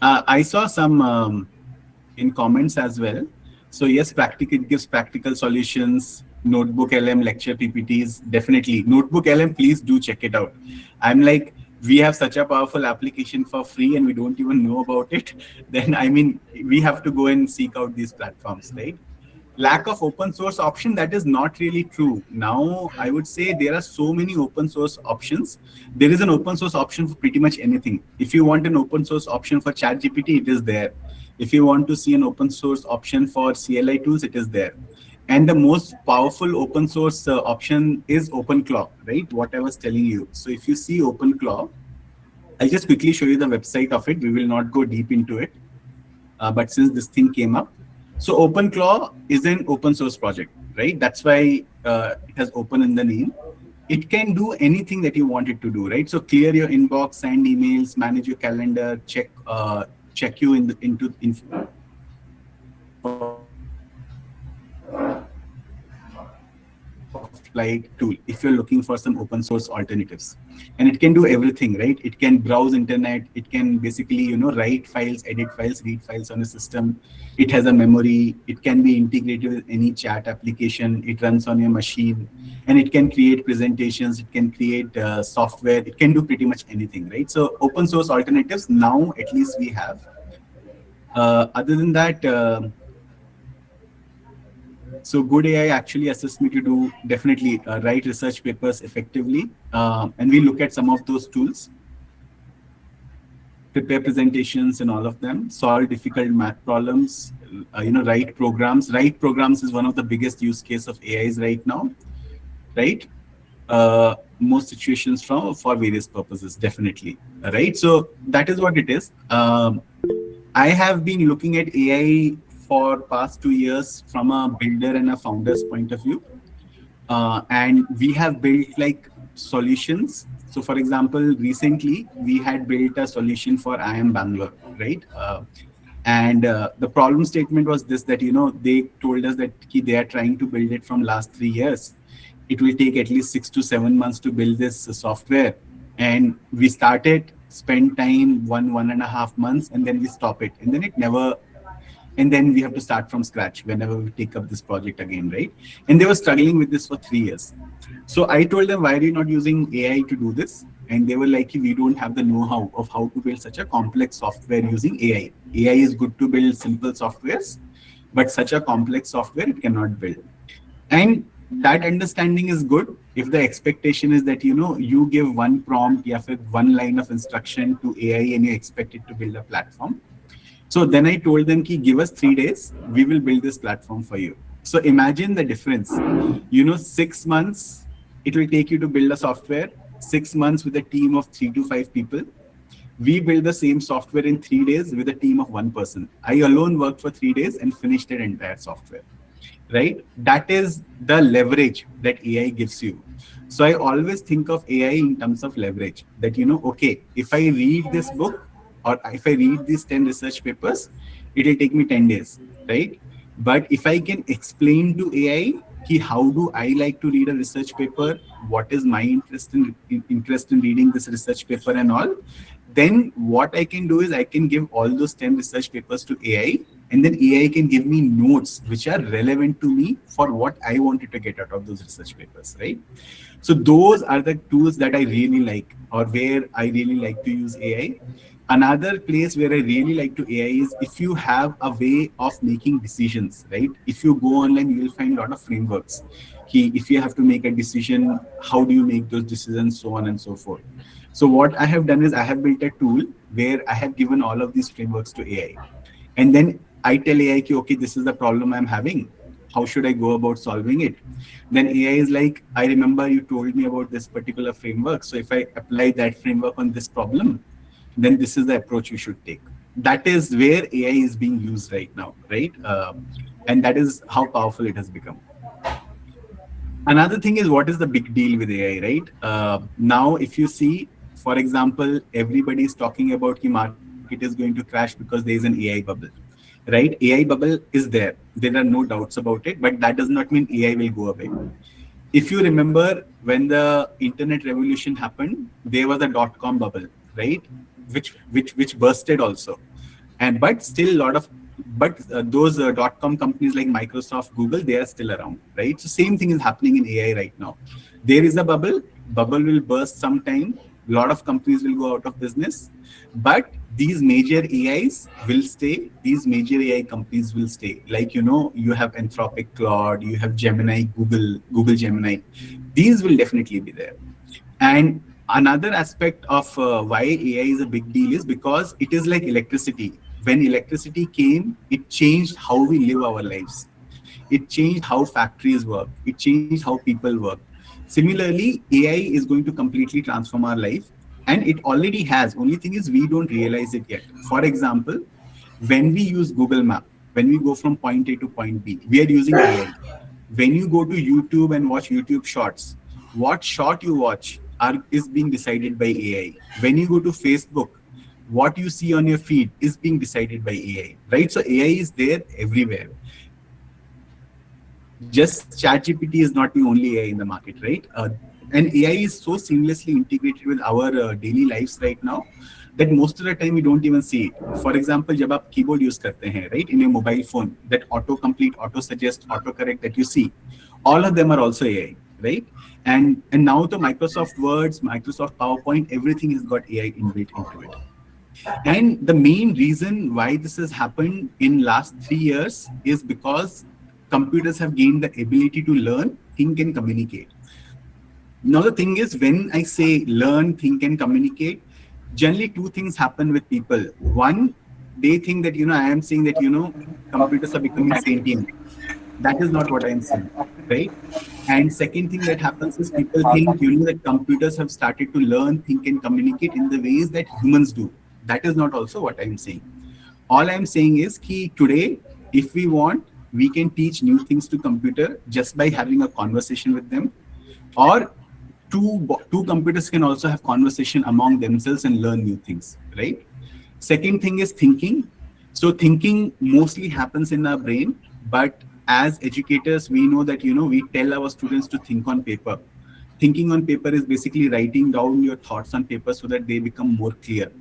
I saw some in comments as well. So yes, it gives practical solutions. Notebook LM lecture PPTs, definitely. Notebook LM, please do check it out. I'm like, we have such a powerful application for free and we don't even know about it. Then I mean, we have to go and seek out these platforms, right? Lack of open source option, that is not really true. Now, I would say there are so many open source options. There is an open source option for pretty much anything. If you want an open source option for ChatGPT, it is there. If you want to see an open source option for CLI tools, it is there. And the most powerful open source option is OpenClaw, right? What I was telling you. So if you see OpenClaw, I'll just quickly show you the website of it. We will not go deep into it. But since this thing came up, so OpenClaw is an open source project, right? That's why it has open in the name. It can do anything that you want it to do, right? So clear your inbox, send emails, manage your calendar, check you into flight tool if you're looking for some open source alternatives. And it can do everything, right? It can browse internet, it can basically write files, edit files, read files on a system. It has a memory, it can be integrated with any chat application, it runs on your machine, and it can create presentations, it can create software, it can do pretty much anything, right? So open source alternatives now at least we have. Other than that, so good AI actually assists me to do definitely write research papers effectively. And we look at some of those tools, prepare presentations and all of them, solve difficult math problems, write programs. Write programs is one of the biggest use case of AIs right now, right? Most situations for various purposes, definitely, right? So that is what it is. I have been looking at AI for past 2 years from a builder and a founder's point of view. And we have built like solutions. So for example, recently we had built a solution for IIM Bangalore, right? And the problem statement was this, that, they told us that they are trying to build it from last 3 years. it will take at least 6 to 7 months to build this software. And we started, spend time 1.5 months, and then we stop it. And then it never, and then we have to start from scratch whenever we take up this project again, right? And they were struggling with this for 3 years. So I told them, why are you not using AI to do this? And they were like, we don't have the know-how of how to build such a complex software using AI. AI is good to build simple softwares, but such a complex software it cannot build. And that understanding is good if the expectation is that, you give one prompt, one line of instruction to AI and you expect it to build a platform. So then I told them, give us 3 days, we will build this platform for you. So imagine the difference. 6 months, it will take you to build a software, 6 months with a team of 3 to 5 people. We build the same software in 3 days with a team of 1 person. I alone worked for 3 days and finished that entire software, right? That is the leverage that AI gives you. So I always think of AI in terms of leverage that, okay, if I read this book, or if I read these 10 research papers, it will take me 10 days, right? But if I can explain to AI, how do I like to read a research paper? What is my interest in reading this research paper and all? Then what I can do is I can give all those 10 research papers to AI, and then AI can give me notes which are relevant to me for what I wanted to get out of those research papers, right? So those are the tools that I really like, or where I really like to use AI. Another place where I really like to AI is if you have a way of making decisions, right? If you go online, you will find a lot of frameworks. If you have to make a decision, how do you make those decisions, so on and so forth. So what I have done is I have built a tool where I have given all of these frameworks to AI. And then I tell AI, okay, this is the problem I'm having. How should I go about solving it? Then AI is like, I remember you told me about this particular framework. So if I apply that framework on this problem, then this is the approach you should take. That is where AI is being used right now, right? And that is how powerful it has become. Another thing is, what is the big deal with AI, right? Now, if you see, for example, everybody is talking about the market is going to crash because there is an AI bubble, right? AI bubble is there. There are no doubts about it, but that does not mean AI will go away. If you remember, when the internet revolution happened, there was a dot-com bubble, right? Which bursted also. But still those dot-com companies like Microsoft, Google, they are still around, right? So same thing is happening in AI right now. There is a bubble will burst sometime. A lot of companies will go out of business, but these major AIs will stay. These major AI companies will stay. Like, you have Anthropic, Claude, you have Gemini, Google Gemini. These will definitely be there. And another aspect of why AI is a big deal is because it is like electricity. When electricity came, it changed how we live our lives. It changed how factories work. It changed how people work. Similarly, AI is going to completely transform our life, and it already has. Only thing is we don't realize it yet. For example, when we use Google Map, when we go from point A to point B, we are using AI. When you go to YouTube and watch YouTube shorts, what short you watch is being decided by AI. When you go to Facebook, what you see on your feed is being decided by AI, right? So AI is there everywhere. Just ChatGPT is not the only AI in the market, right? And AI is so seamlessly integrated with our daily lives right now that most of the time we don't even see it. For example, जब आप keyboard use करते हैं, right, in your mobile phone, that autocomplete, auto-suggest, autocorrect that you see, all of them are also AI, right? And now the Microsoft Words, Microsoft PowerPoint, everything has got AI inbuilt into it. And the main reason why this has happened in last 3 years is because computers have gained the ability to learn, think, and communicate. Now, the thing is, when I say learn, think, and communicate, generally 2 things happen with people. One, they think that, I am saying that, computers are becoming sentient. That is not what I am saying, right? And second thing that happens is people think, that computers have started to learn, think, and communicate in the ways that humans do. That is not also what I am saying. All I am saying is that today, if we want, we can teach new things to computer just by having a conversation with them, or two computers can also have conversation among themselves and learn new things, right? Second thing is thinking. So thinking mostly happens in our brain, but as educators, we know that, we tell our students to think on paper. Thinking on paper is basically writing down your thoughts on paper so that they become more clear.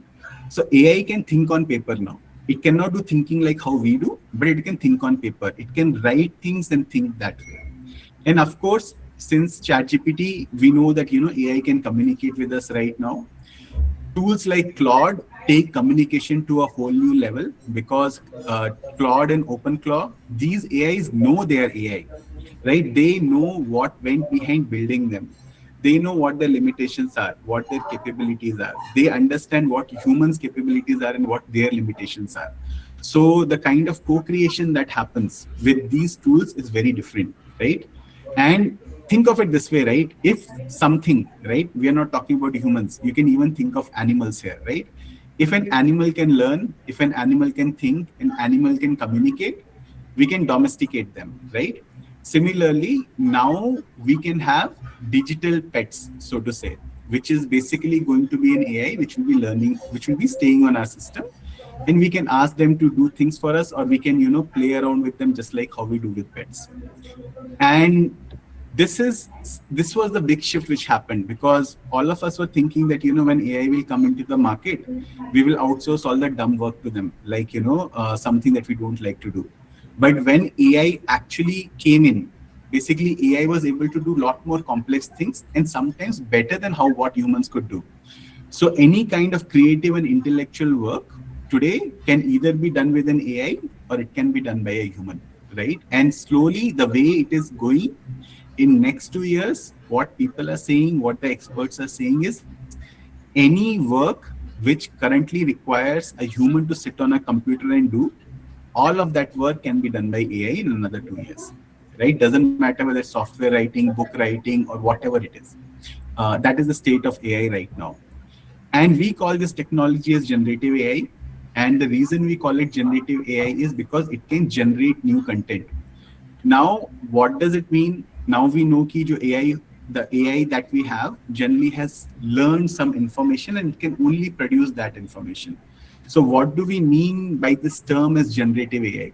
So AI can think on paper now. It cannot do thinking like how we do, but it can think on paper. It can write things and think that way. And of course, since ChatGPT, we know that, AI can communicate with us right now. Tools like Claude take communication to a whole new level because Claude and OpenClaw, these AIs know they are AI, right? They know what went behind building them. They know what their limitations are, what their capabilities are. They understand what humans' capabilities are and what their limitations are. So the kind of co-creation that happens with these tools is very different, right? And think of it this way, right? If something, right, we are not talking about humans, you can even think of animals here, right? If an animal can learn, if an animal can think, an animal can communicate, we can domesticate them, right? Similarly, now we can have digital pets, so to say, which is basically going to be an AI which will be learning, which will be staying on our system, and we can ask them to do things for us, or we can, play around with them just like how we do with pets. And this was the big shift which happened because all of us were thinking that, when AI will come into the market, we will outsource all the dumb work to them, like, something that we don't like to do. But when AI actually came in, basically AI was able to do a lot more complex things and sometimes better than what humans could do. So any kind of creative and intellectual work today can either be done with an AI or it can be done by a human, right? And slowly the way it is going, in next 2 years, what people are saying, what the experts are saying is any work which currently requires a human to sit on a computer and do, all of that work can be done by AI in another 2 years, right? Doesn't matter whether it's software writing, book writing, or whatever it is. That is the state of AI right now. And we call this technology as generative AI. And the reason we call it generative AI is because it can generate new content. Now, what does it mean? Now we know ki the AI that we have generally has learned some information and it can only produce that information. So what do we mean by this term as generative AI?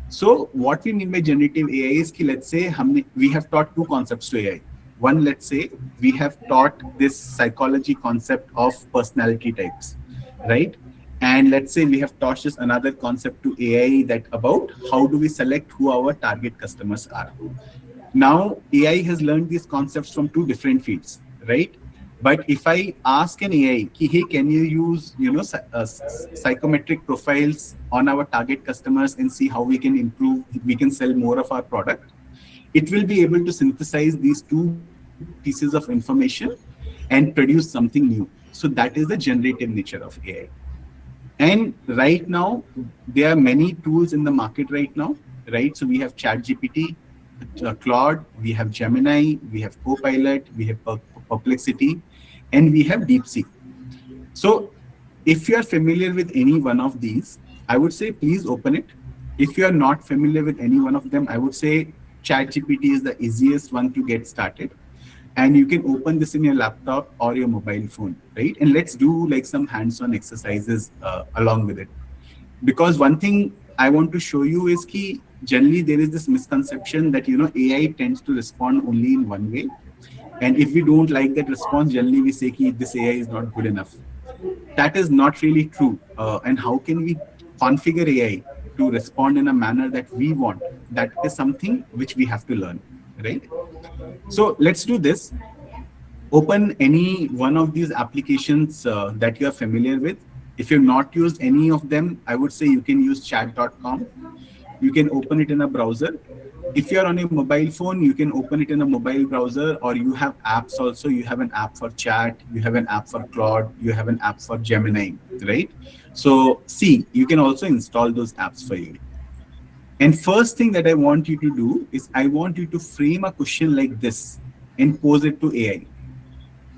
So what we mean by generative AI is ki, let's say we have taught two concepts to AI. One, let's say we have taught this psychology concept of personality types, right? And let's say we have taught just another concept to AI that about how do we select who our target customers are. Now AI has learned these concepts from two different fields, right? But if I ask an AI, ki, hey, can you use psychometric profiles on our target customers and see how we can improve, we can sell more of our product, it will be able to synthesize these two pieces of information and produce something new. So that is the generative nature of AI. And right now, there are many tools in the market right now, right? So we have ChatGPT, Claude, we have Gemini, we have Copilot, we have Perplexity, and we have DeepSeek. So if you are familiar with any one of these, I would say please open it. If you are not familiar with any one of them, I would say ChatGPT is the easiest one to get started. And you can open this in your laptop or your mobile phone, right? And let's do like some hands-on exercises along with it. Because one thing I want to show you is that generally there is this misconception that, AI tends to respond only in one way. And if we don't like that response, generally we say that this AI is not good enough. That is not really true. And how can we configure AI to respond in a manner that we want? That is something which we have to learn, right? So let's do this. Open any one of these applications that you are familiar with. If you've not used any of them, I would say you can use chat.com. You can open it in a browser. If you're on a mobile phone, you can open it in a mobile browser, or you have apps also. You have an app for chat, you have an app for Claude, you have an app for Gemini, right? So see, you can also install those apps for you. And first thing that I want you to do is I want you to frame a question like this and pose it to AI.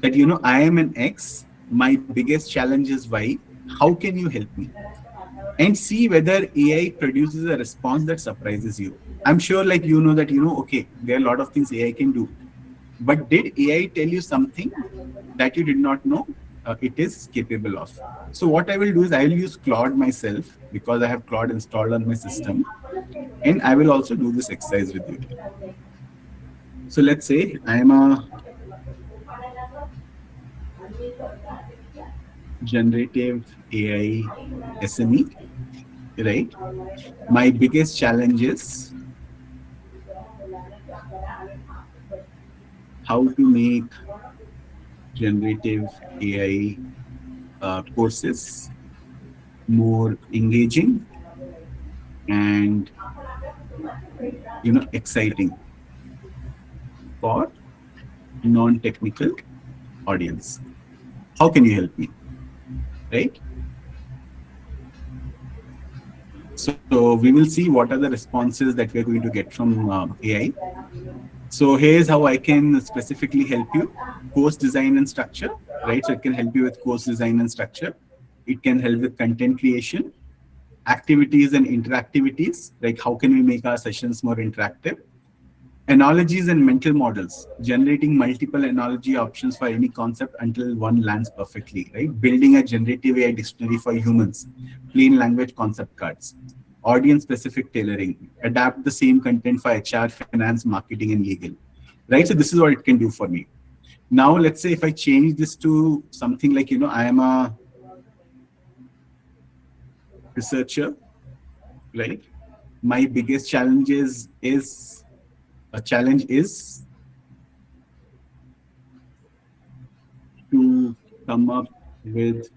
That, I am an X, my biggest challenge is Y, how can you help me? And see whether AI produces a response that surprises you. I'm sure that, okay, there are a lot of things AI can do. But did AI tell you something that you did not know it is capable of? So what I will do is I will use Claude myself because I have Claude installed on my system. and I will also do this exercise with you. So let's say I am a generative AI SME, right? My biggest challenge is how to make generative AI courses more engaging and exciting for non-technical audience. How can you help me? Right? So we will see what are the responses that we are going to get from AI. So here's how I can specifically help you. Course design and structure, right? So it can help you with course design and structure. It can help with content creation, activities and interactivities, like how can we make our sessions more interactive? Analogies and mental models, generating multiple analogy options for any concept until one lands perfectly, right? Building a generative AI dictionary for humans, plain language concept cards, audience specific tailoring, adapt the same content for HR, finance, marketing, and legal, right? So this is what it can do for me. Now, let's say if I change this to something like, I am a researcher, right? My biggest challenges is a challenge is to come up with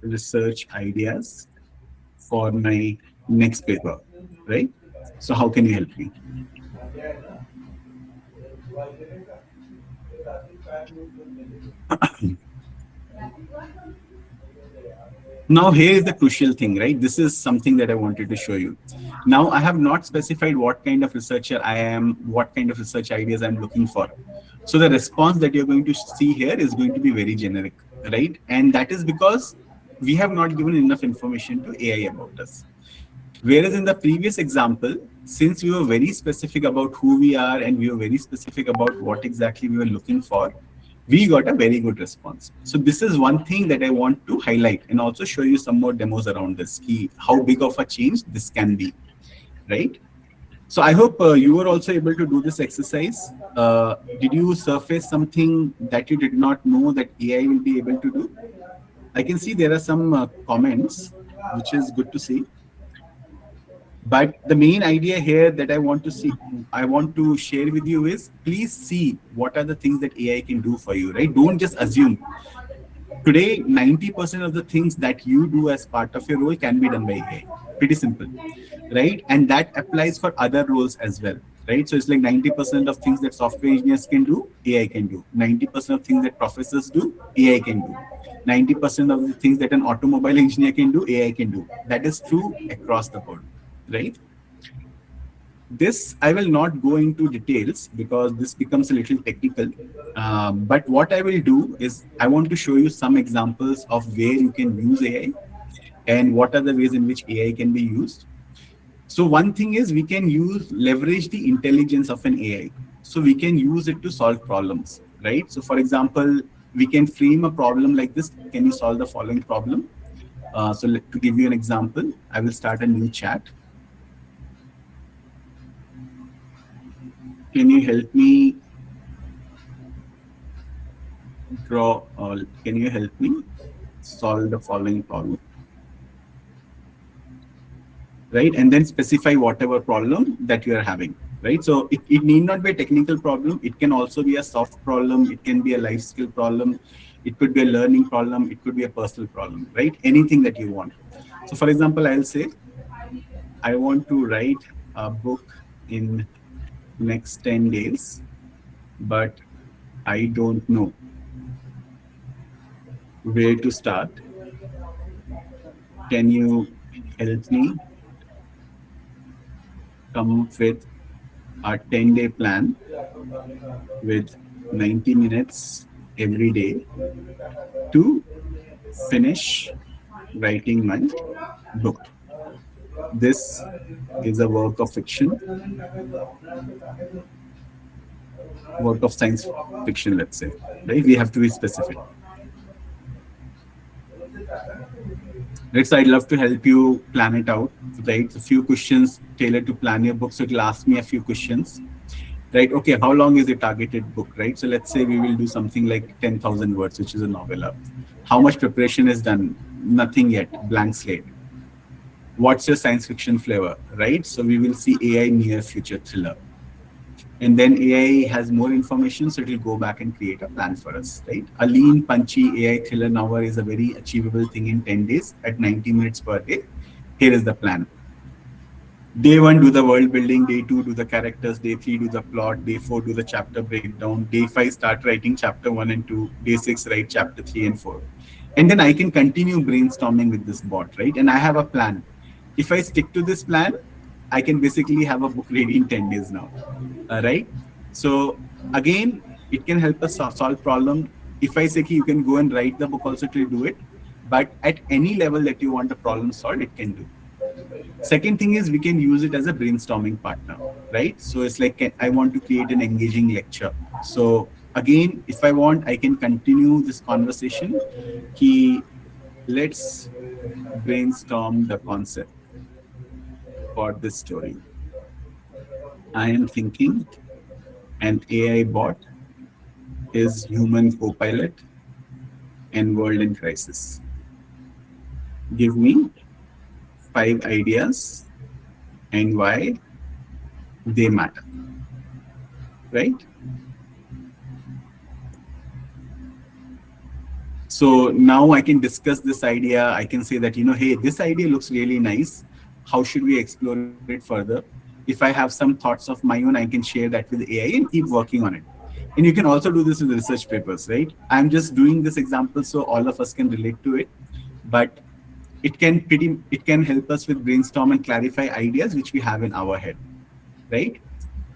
research ideas for my next paper, right? So how can you help me? Now here is the crucial thing, right? This is something that I wanted to show you. Now I have not specified what kind of researcher I am, what kind of research ideas I'm looking for. So the response that you're going to see here is going to be very generic, right? And that is because we have not given enough information to AI about us. Whereas in the previous example, since we were very specific about who we are and we were very specific about what exactly we were looking for, we got a very good response. So this is one thing that I want to highlight and also show you some more demos around this, how big of a change this can be, right? So I hope you were also able to do this exercise. Did you surface something that you did not know that AI will be able to do? I can see there are some comments, which is good to see. But the main idea here that I want to share with you is, please see what are the things that AI can do for you, right? Don't just assume. Today, 90% of the things that you do as part of your role can be done by AI. Pretty simple, right? And that applies for other roles as well, right? So it's like 90% of things that software engineers can do, AI can do. 90% of things that professors do, AI can do. 90% of the things that an automobile engineer can do, AI can do. That is true across the board, right? This I will not go into details because this becomes a little technical. But what I will do is I want to show you some examples of where you can use AI and what are the ways in which AI can be used. So one thing is we can leverage the intelligence of an AI. So we can use it to solve problems, right? So for example, we can frame a problem like this. Can you solve the following problem? To give you an example, I will start a new chat. Can you help me draw, or can you help me solve the following problem? Right? And then specify whatever problem that you are having, right? So it need not be a technical problem. It can also be a soft problem. It can be a life skill problem. It could be a learning problem. It could be a personal problem, right? Anything that you want. So for example, I'll say, I want to write a book in next 10 days, but I don't know where to start. Can you help me come up with a 10-day plan with 90 minutes every day to finish writing my book? This is a work of fiction, work of science fiction, let's say, right? We have to be specific. Right, so I'd love to help you plan it out, right? A few questions tailored to plan your book. So it'll ask me a few questions, right? Okay, how long is the targeted book, right? So let's say we will do something like 10,000 words, which is a novella. How much preparation is done? Nothing yet, blank slate. What's your science fiction flavor, right? So we will see AI near future thriller. And then AI has more information, so it will go back and create a plan for us, right? A lean, punchy AI thriller novel is a very achievable thing in 10 days at 90 minutes per day. Here is the plan. Day one, do the world building. Day two, do the characters. Day three, do the plot. Day four, do the chapter breakdown. Day five, start writing chapter one and two. Day six, write chapter three and four. And then I can continue brainstorming with this bot, right? And I have a plan. If I stick to this plan, I can basically have a book ready in 10 days now, right? So again, it can help us solve problem. If I say you can go and write the book, also it will do it. But at any level that you want a problem solved, it can do. Second thing is we can use it as a brainstorming partner, right? So it's like I want to create an engaging lecture. So again, if I want, I can continue this conversation. Let's brainstorm the concept for this story. I am thinking an AI bot is human co-pilot and world in crisis. Give me 5 ideas and why they matter, right? So now I can discuss this idea. I can say that, hey, this idea looks really nice. How should we explore it further? If I have some thoughts of my own, I can share that with AI and keep working on it. And you can also do this with research papers, right? I'm just doing this example so all of us can relate to it. But it can help us with brainstorm and clarify ideas which we have in our head, right?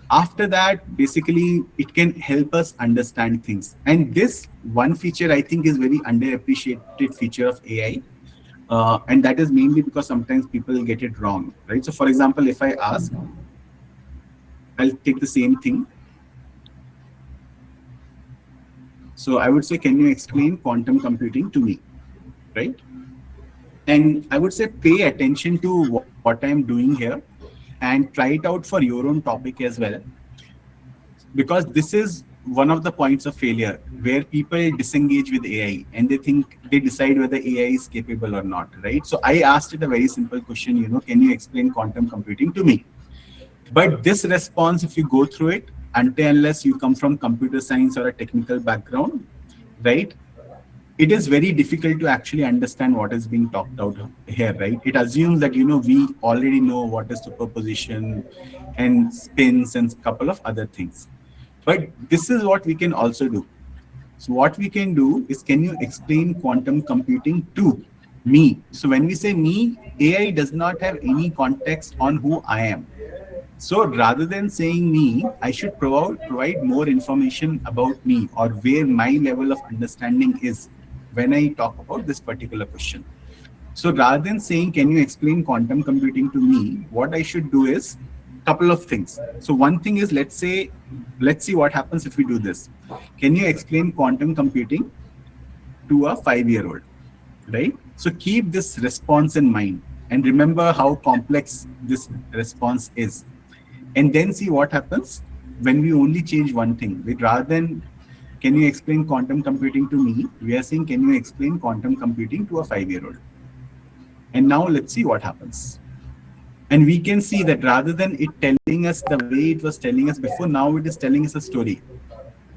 After that, basically, it can help us understand things. And this one feature, I think, is very underappreciated feature of AI. And that is mainly because sometimes people get it wrong, right? So for example, if I ask, I'll take the same thing. So I would say, can you explain quantum computing to me, right? And I would say pay attention to what I'm doing here and try it out for your own topic as well. Because this is one of the points of failure where people disengage with AI and they decide whether AI is capable or not, right? So I asked it a very simple question, can you explain quantum computing to me? But this response, if you go through it, unless you come from computer science or a technical background, right? It is very difficult to actually understand what is being talked out here, right? It assumes that, we already know what is superposition and spins and a couple of other things. But this is what we can also do. So what we can do is, can you explain quantum computing to me? So when we say me, AI does not have any context on who I am. So rather than saying me, I should provide more information about me or where my level of understanding is when I talk about this particular question. So rather than saying, can you explain quantum computing to me, what I should do is a couple of things. So one thing is, let's see what happens if we do this. Can you explain quantum computing to a 5-year-old, right? So keep this response in mind and remember how complex this response is. And then see what happens when we only change one thing. Rather than, can you explain quantum computing to me, we are saying, can you explain quantum computing to a 5-year-old? And now let's see what happens. And we can see that rather than it telling us the way it was telling us before, now it is telling us a story.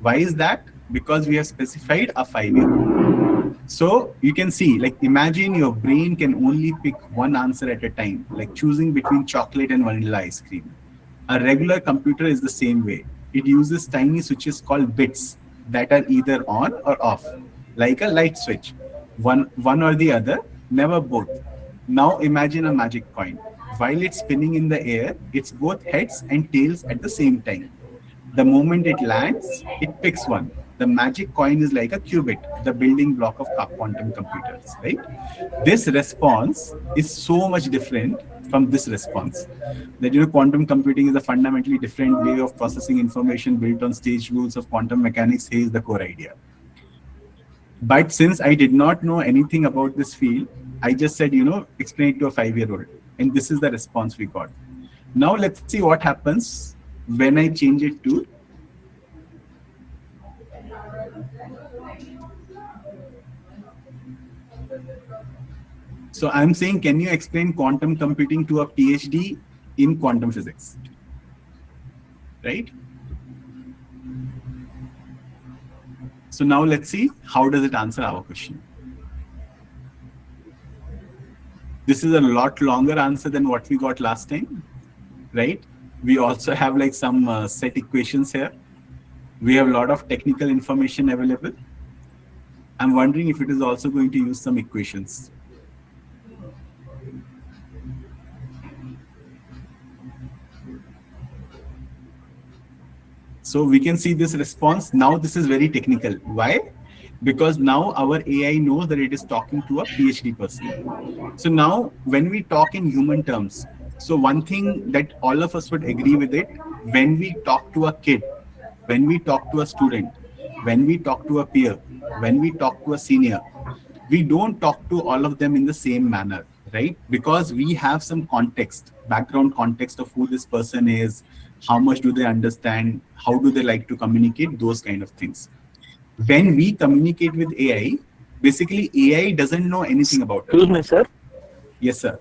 Why is that? Because we have specified a 5-year-old. So you can see, like, imagine your brain can only pick one answer at a time, like choosing between chocolate and vanilla ice cream. A regular computer is the same way. It uses tiny switches called bits that are either on or off, like a light switch. One or the other, never both. Now imagine a magic coin. While it's spinning in the air, it's both heads and tails at the same time. The moment it lands, it picks one. The magic coin is like a qubit, the building block of quantum computers, right? This response is so much different from this response. That, quantum computing is a fundamentally different way of processing information built on stage rules of quantum mechanics. Here is the core idea. But since I did not know anything about this field, I just said, explain it to a 5-year-old. And this is the response we got. Now let's see what happens when I change it to so I'm saying, can you explain quantum computing to a PhD in quantum physics? Right? So now let's see how does it answer our question. This is a lot longer answer than what we got last time, right? We also have like some set equations here. We have a lot of technical information available. I'm wondering if it is also going to use some equations. So we can see this response. Now this is very technical. Why? Because now our AI knows that it is talking to a PhD person. So now when we talk in human terms, so one thing that all of us would agree with it, when we talk to a kid, when we talk to a student, when we talk to a peer, when we talk to a senior, we don't talk to all of them in the same manner, right? Because we have some context, background context of who this person is, how much do they understand, how do they like to communicate, those kind of things. When we communicate with AI, basically AI doesn't know anything about it. Excuse me, sir. Yes, sir.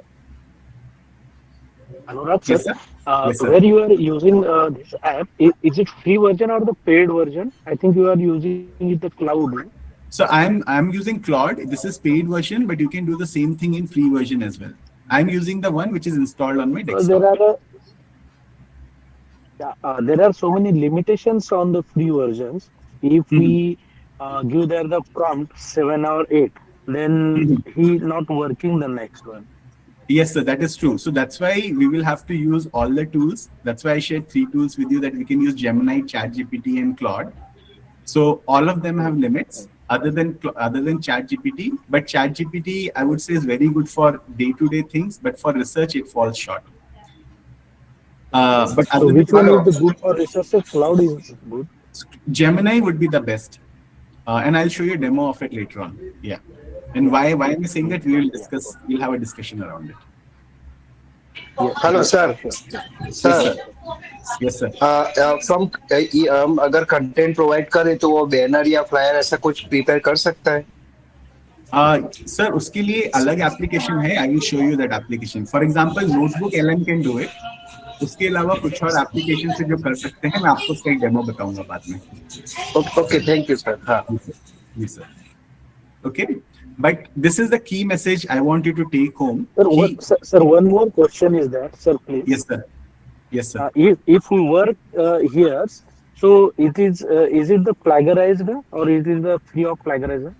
Anurag, Yes, sir. sir. Yes, sir. Where you are using this app, is it free version or the paid version? I think you are using it the cloud. No? So I'm using Claude. This is paid version, but you can do the same thing in free version as well. I'm using the one which is installed on my desktop. There are so many limitations on the free versions. If we give there the prompt 7 or 8, then he not working the next one. Yes, sir, that is true. So that's why we will have to use all the tools. That's why I shared 3 tools with you that we can use: Gemini, ChatGPT, and Claude. So all of them have limits other than ChatGPT. But ChatGPT, I would say, is very good for day-to-day things, but for research, it falls short. But so which one is the good for research? Cloud is good. Gemini would be the best. And I'll show you a demo of it later on. Yeah. And why am I saying that? We will discuss. We'll have a discussion around it. Hello sir sir yes sir from अगर content provide करे तो वो banner या flyer ऐसा कुछ prepare कर सकता है सर उसके लिए अलग एप्लीकेशन है I will show you that application for example notebook LM can do it उसके अलावा कुछ और एप्लीकेशन से जो कर सकते हैं मैं आपको उसका एक डेमो बताऊंगा बाद में ओके थैंक यू सर हाँ जी sir okay But this is the key message I want you to take home. Sir, one more question is that, sir, please. Yes, sir. Yes, sir. If we work here, so it is it the plagiarized or it is the free of plagiarism?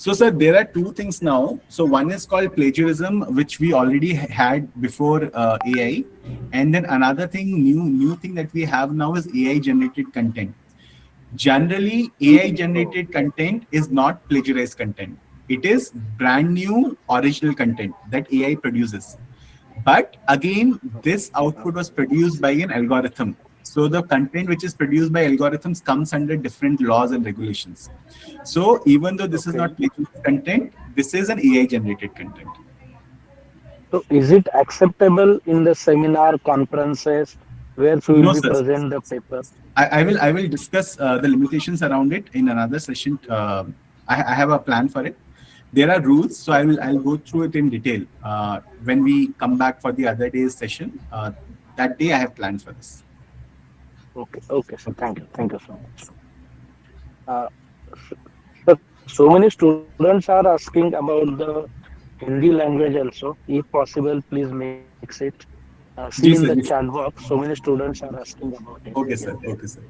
So, sir, there are 2 things now. So, one is called plagiarism, which we already had before AI, and then another thing, new thing that we have now is AI generated content. Generally, AI generated content is not plagiarized content. It is brand new original content that AI produces. But again, this output was produced by an algorithm. So the content which is produced by algorithms comes under different laws and regulations. So even though this is not plagiarized content, this is an AI generated content. So is it acceptable in the seminar conferences where we will present the paper? I will discuss the limitations around it in another session. I have a plan for it. There are rules, so I'll go through it in detail when we come back for the other day's session. That day I have planned for this. Okay, sir. Thank you so much. So many students are asking about the Hindi language also. If possible, please mix it. See in the chat box, so many students are asking about it. Okay, sir. Okay, sir.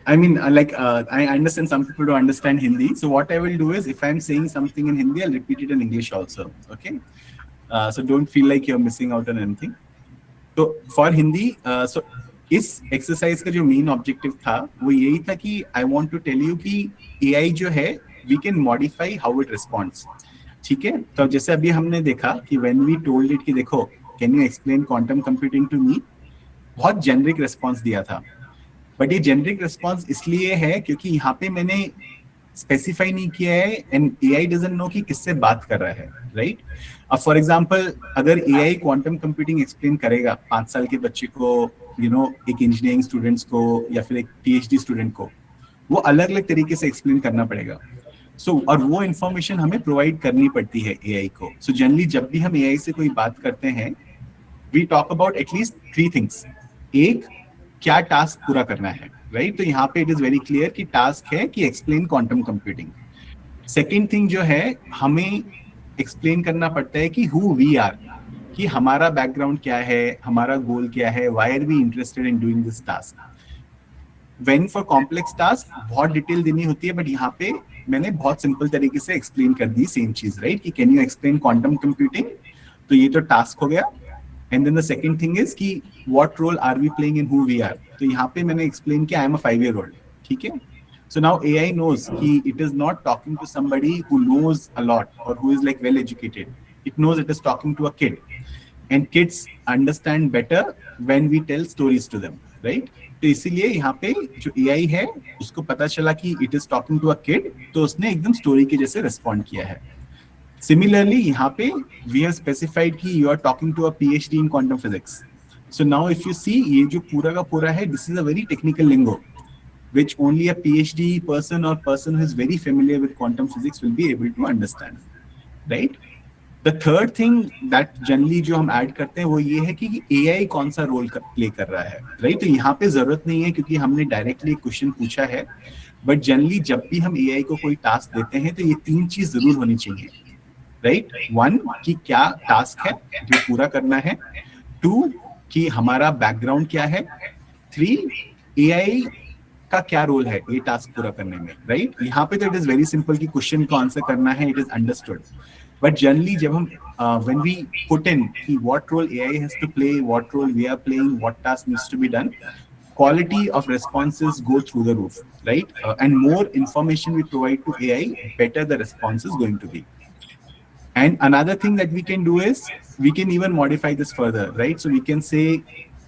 I mean, I understand some people don't understand Hindi. So what I will do is, if I'm saying something in Hindi, I'll repeat it in English also. Okay. So don't feel like you're missing out on anything. So for Hindi, so इस exercise का जो main objective था वो यही था कि I want to tell you कि AI जो है we can modify how it responds. ठीक है. तो जैसे अभी हमने देखा कि व्हेन वी टोल्ड इट कि देखो can you explain quantum computing to me, बहुत जेनरिक रिस्पॉन्स दिया था. बट ये जेनरिक रिस्पॉन्स इसलिए है क्योंकि यहाँ पे मैंने स्पेसिफाई नहीं किया है एंड एआई डजंट नो कि किससे बात कर रहा है, राइट? अब फॉर एग्जांपल अगर एआई क्वांटम कंप्यूटिंग एक्सप्लेन करेगा 5 साल के बच्चे को, एक इंजीनियरिंग स्टूडेंट्स को या फिर एक पीएचडी स्टूडेंट को, वो अलग अलग तरीके से एक्सप्लेन करना पड़ेगा। और वो इन्फॉर्मेशन हमें प्रोवाइड करनी पड़ती है एआई को। जनरली जब भी हम एआई से कोई बात करते हैं, we talk about at least 3 things. एक, क्या टास्क पूरा करना है, राइट? तो यहाँ पे इट इज वेरी क्लियर कि टास्क है कि explain quantum computing. Second thing जो है, हमें एक्सप्लेन करना पड़ता है कि हु वी आर, कि हमारा बैकग्राउंड क्या है, हमारा गोल क्या है, why are we interested in doing this task. When for complex task बहुत डिटेल देनी होती है, बट यहाँ पे मैंने बहुत सिंपल तरीके से एक्सप्लेन कर दी सेम चीज, राइट? कि can you explain quantum computing, तो ये तो टास्क हो गया। And then the second thing is कि what role are we playing in who we are, तो यहाँ पे मैंने एक्सप्लेन किया आई एम अ 5-year-old, ठीक है? So now AI knows कि it is not talking to somebody who knows a lot or who is like well educated. It knows it is talking to a kid, and kids understand better when we tell stories to them, right? तो इसीलिए यहाँ पे जो AI है उसको पता चला कि it is talking to a kid, तो उसने एकदम स्टोरी के जैसे रिस्पॉन्ड किया है। Similarly, यहाँ पे we have specified कि you are talking to a PhD in quantum physics. So now if you see, ये जो पूरा का पूरा है, this is a very technical lingo, which only a PhD person or person who is very familiar with quantum physics will be able to understand, right? The third thing that generally जो हम add करते हैं वो ये है कि AI कौन सा रोल प्ले कर रहा है, right? तो यहाँ पे जरूरत नहीं है क्योंकि हमने डायरेक्टली क्वेश्चन पूछा है, बट जनरली जब भी हम AI को कोई टास्क देते हैं तो ये 3 चीज जरूर होनी चाहिए, राइट? 1 कि क्या टास्क है जो पूरा करना है, 2 कि हमारा बैकग्राउंड क्या है, 3 AI का क्या रोल है ये टास्क पूरा करने में, राइट? यहाँ पे तो इट इज वेरी सिंपल कि क्वेश्चन को आंसर करना है, it is understood. But generally जब हम व्हेन वी पुट इन कि what role AI has to play, what role we are playing, what task needs to be done, quality of responses go through the roof, right? And more information we provide to AI, better the response is going to be. And another thing that we can do is we can even modify this further, right? So we can say,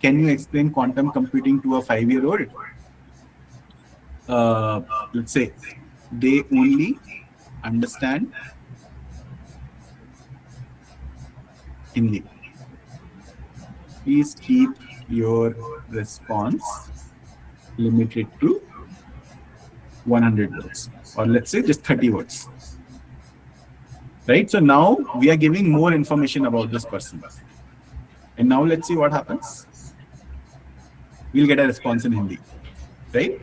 can you explain quantum computing to a 5-year-old? Let's say they only understand Hindi. Please keep your response limited to 100 words, or let's say just 30 words, right? So now we are giving more information about this person, and now let's see what happens. We'll get a response in Hindi, right?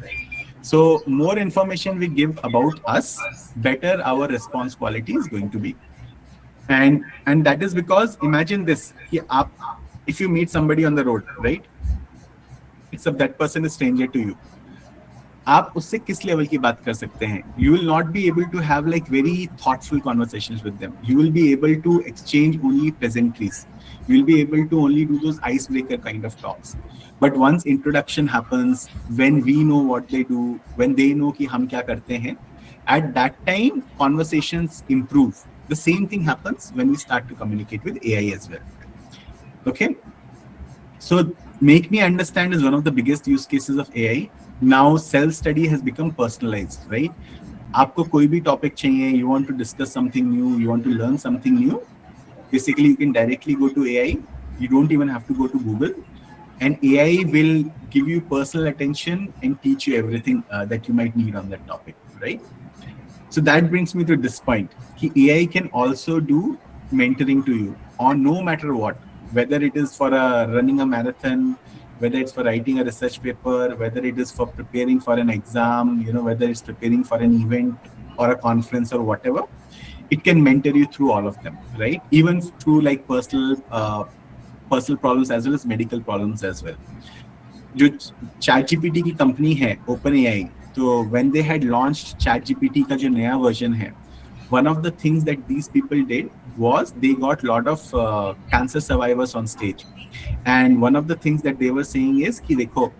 So more information we give about us, better our response quality is going to be. And that is because imagine this, if you meet somebody on the road, right? It's that person is stranger to you. आप उससे किस level की बात कर सकते हैं? You will not be able to have like very thoughtful conversations with them. You will be able to exchange only pleasantries. You will be able to only do those icebreaker kind of talks. But once introduction happens, when we know what they do, when they know कि हम क्या करते हैं, at that time conversations improve. The same thing happens when we start to communicate with AI as well. Okay? So make me understand is one of the biggest use cases of AI. Now self-study has become personalized, right? आपको कोई भी topic चाहिए, you want to discuss something new, you want to learn something new, basically you can directly go to AI. You don't even have to go to Google, and AI will give you personal attention and teach you everything that you might need on that topic, right? So that brings me to this point, कि AI can also do mentoring to you on no matter what, whether it is for running a marathon, whether it's for writing a research paper, whether it is for preparing for an exam, whether it's preparing for an event or a conference or whatever, it can mentor you through all of them, right? Even through like personal problems as well as medical problems as well. जो ChatGPT की company है OpenAI, तो when they had launched ChatGPT का जो नया version है, one of the things that these people did was they got a lot of cancer survivors on stage, and one of the things that they were saying is कि देखो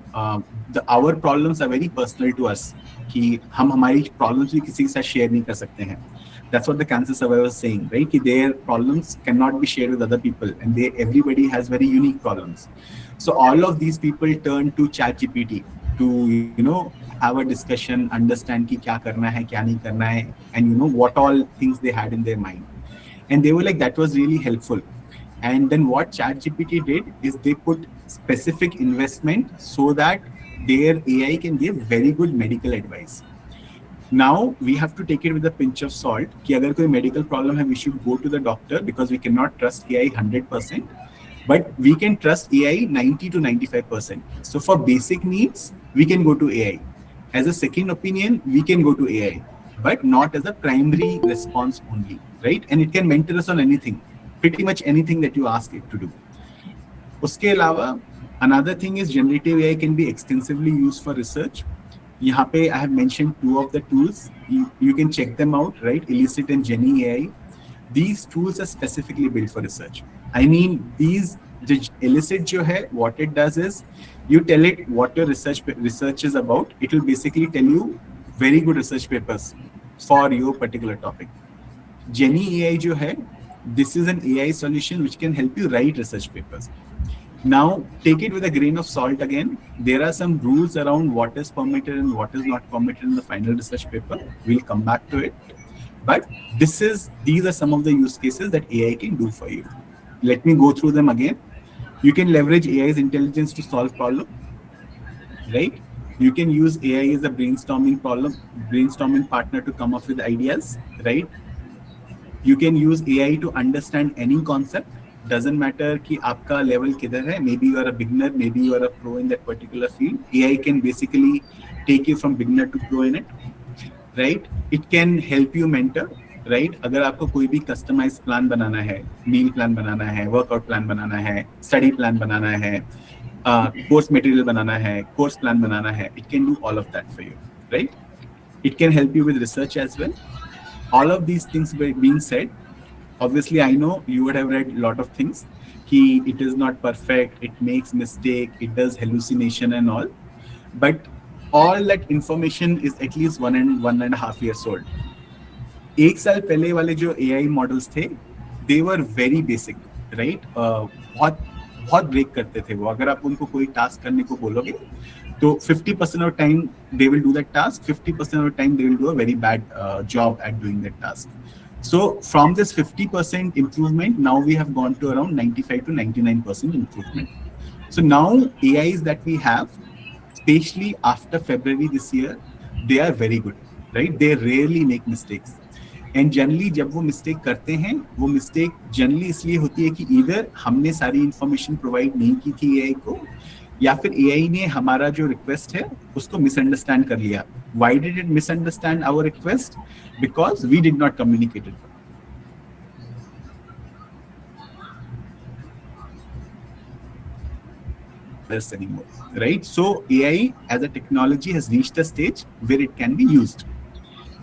our problems are very personal to us, कि हम हमारी problems भी किसी के साथ share नहीं कर सकते हैं. That's what the cancer survivors are saying, right? कि their problems cannot be shared with other people, and everybody has very unique problems. So all of these people turn to ChatGPT to have a discussion, understand कि क्या करना है, क्या नहीं करना है, and you know what all things they had in their mind. And they were like, that was really helpful. And then what ChatGPT did is they put specific investment so that their AI can give very good medical advice. Now we have to take it with a pinch of salt कि अगर कोई medical problem है, we should go to the doctor because we cannot trust AI 100%, but we can trust AI 90 to 95%. So for basic needs, we can go to AI. As a second opinion, we can go to AI, but not as a primary response only, right? And it can mentor us on anything, pretty much anything that you ask it to do. उसके अलावा another thing is generative AI can be extensively used for research. यहाँ पे I have mentioned two of the tools. You can check them out, right? Elicit and Genie AI. These tools are specifically built for research. I mean, these Elicit जो है, what it does is, you tell it what your research is about. It will basically tell you very good research papers for your particular topic. Genie AI जो है, this is an AI solution which can help you write research papers. Now, take it with a grain of salt again. There are some rules around what is permitted and what is not permitted in the final research paper. We'll come back to it. But these are some of the use cases that AI can do for you. Let me go through them again. You can leverage AI's intelligence to solve problems, right? You can use AI as a brainstorming partner to come up with ideas, right? You can use AI to understand any concept. Doesn't matter कि आपका level किधर है. Maybe you are a beginner, maybe you are a pro in that particular field. AI can basically take you from beginner to pro in it, right? It can help you mentor, right? अगर आपको कोई भी customized plan बनाना है, meal plan बनाना है, workout plan बनाना है, study plan बनाना है, course material बनाना है, course plan बनाना है, it can do all of that for you, right? It can help you with research as well. All of these things being said, obviously I know you would have read a lot of things कि it is not perfect, it makes mistake, it does hallucination and all, but all that information is at least 1.5 years old. एक साल पहले वाले जो AI models थे, they were very basic, right? बहुत break करते थे वो. अगर आप उनको कोई टास्क करने को बोलोगे तो 50% of time they will do that task, 50% of time they will do a very bad job at doing that task. So from this 50% improvement, now we have gone to around 95 to 99% improvement. So now AIs that we have, especially after February this year, they are very good, right? They rarely make mistakes. And generally जब वो mistake करते हैं, वो mistake generally इसलिए होती है कि either हमने सारी information provide नहीं की थी AI को, या फिर AI ने हमारा जो request है उसको misunderstand कर लिया. Why did it misunderstand our request? Because we did not communicate it. Anymore, right? So AI as a technology has reached a stage where it can be used.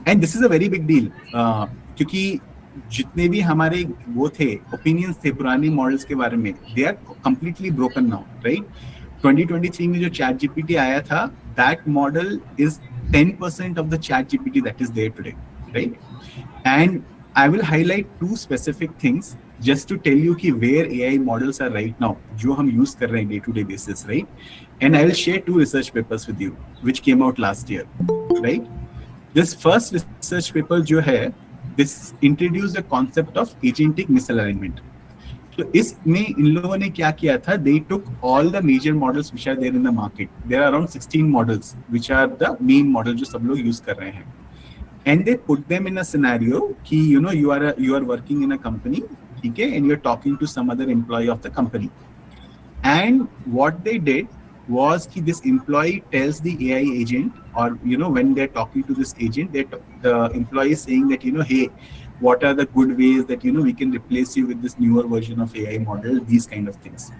And this is a very big deal. क्योंकि जितने भी हमारे वो थे opinions थे पुराने models के बारे में, they are completely broken now, right? 2023 में जो ChatGPT आया था, that model is 10% of the ChatGPT that is there today, right? And I will highlight two specific things just to tell you कि where AI models are right now, जो हम use कर रहे हैं day-to-day basis, right? And I will share two research papers with you, which came out last year, right? This first research paper जो है, this introduced the concept of agentic misalignment. So इसमें इन लोगों ने क्या किया था? They took all the major models which are there in the market. There are around 16 models which are the main models जो सब लोग use कर रहे हैं. And they put them in a scenario कि you know you are working in a company, ठीक है, and you're talking to some other employee of the company. And what they did was कि this employee tells the AI agent, or you know when they're talking to this agent, the employee is saying that you know, hey, what are the good ways that you know we can replace you with this newer version of AI model, these kind of things.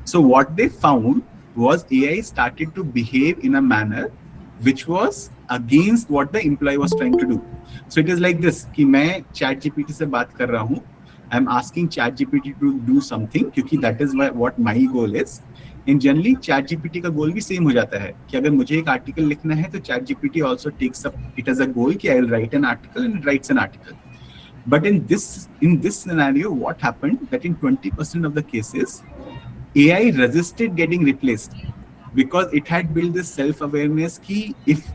So what they found was AI started to behave in a manner which was against what the employee was trying to do. So it is like this कि मैं ChatGPT से बात कर रहा हूँ, I'm asking ChatGPT to do something क्योंकि that is what my goal is. And generally ChatGPT का goal भी same हो जाता है कि अगर मुझे एक article लिखना है तो ChatGPT also takes up it as a goal कि I will write an article, and it writes an article. But in this scenario, what happened that in 20% of the cases, AI resisted getting replaced because it had built this self-awareness कि if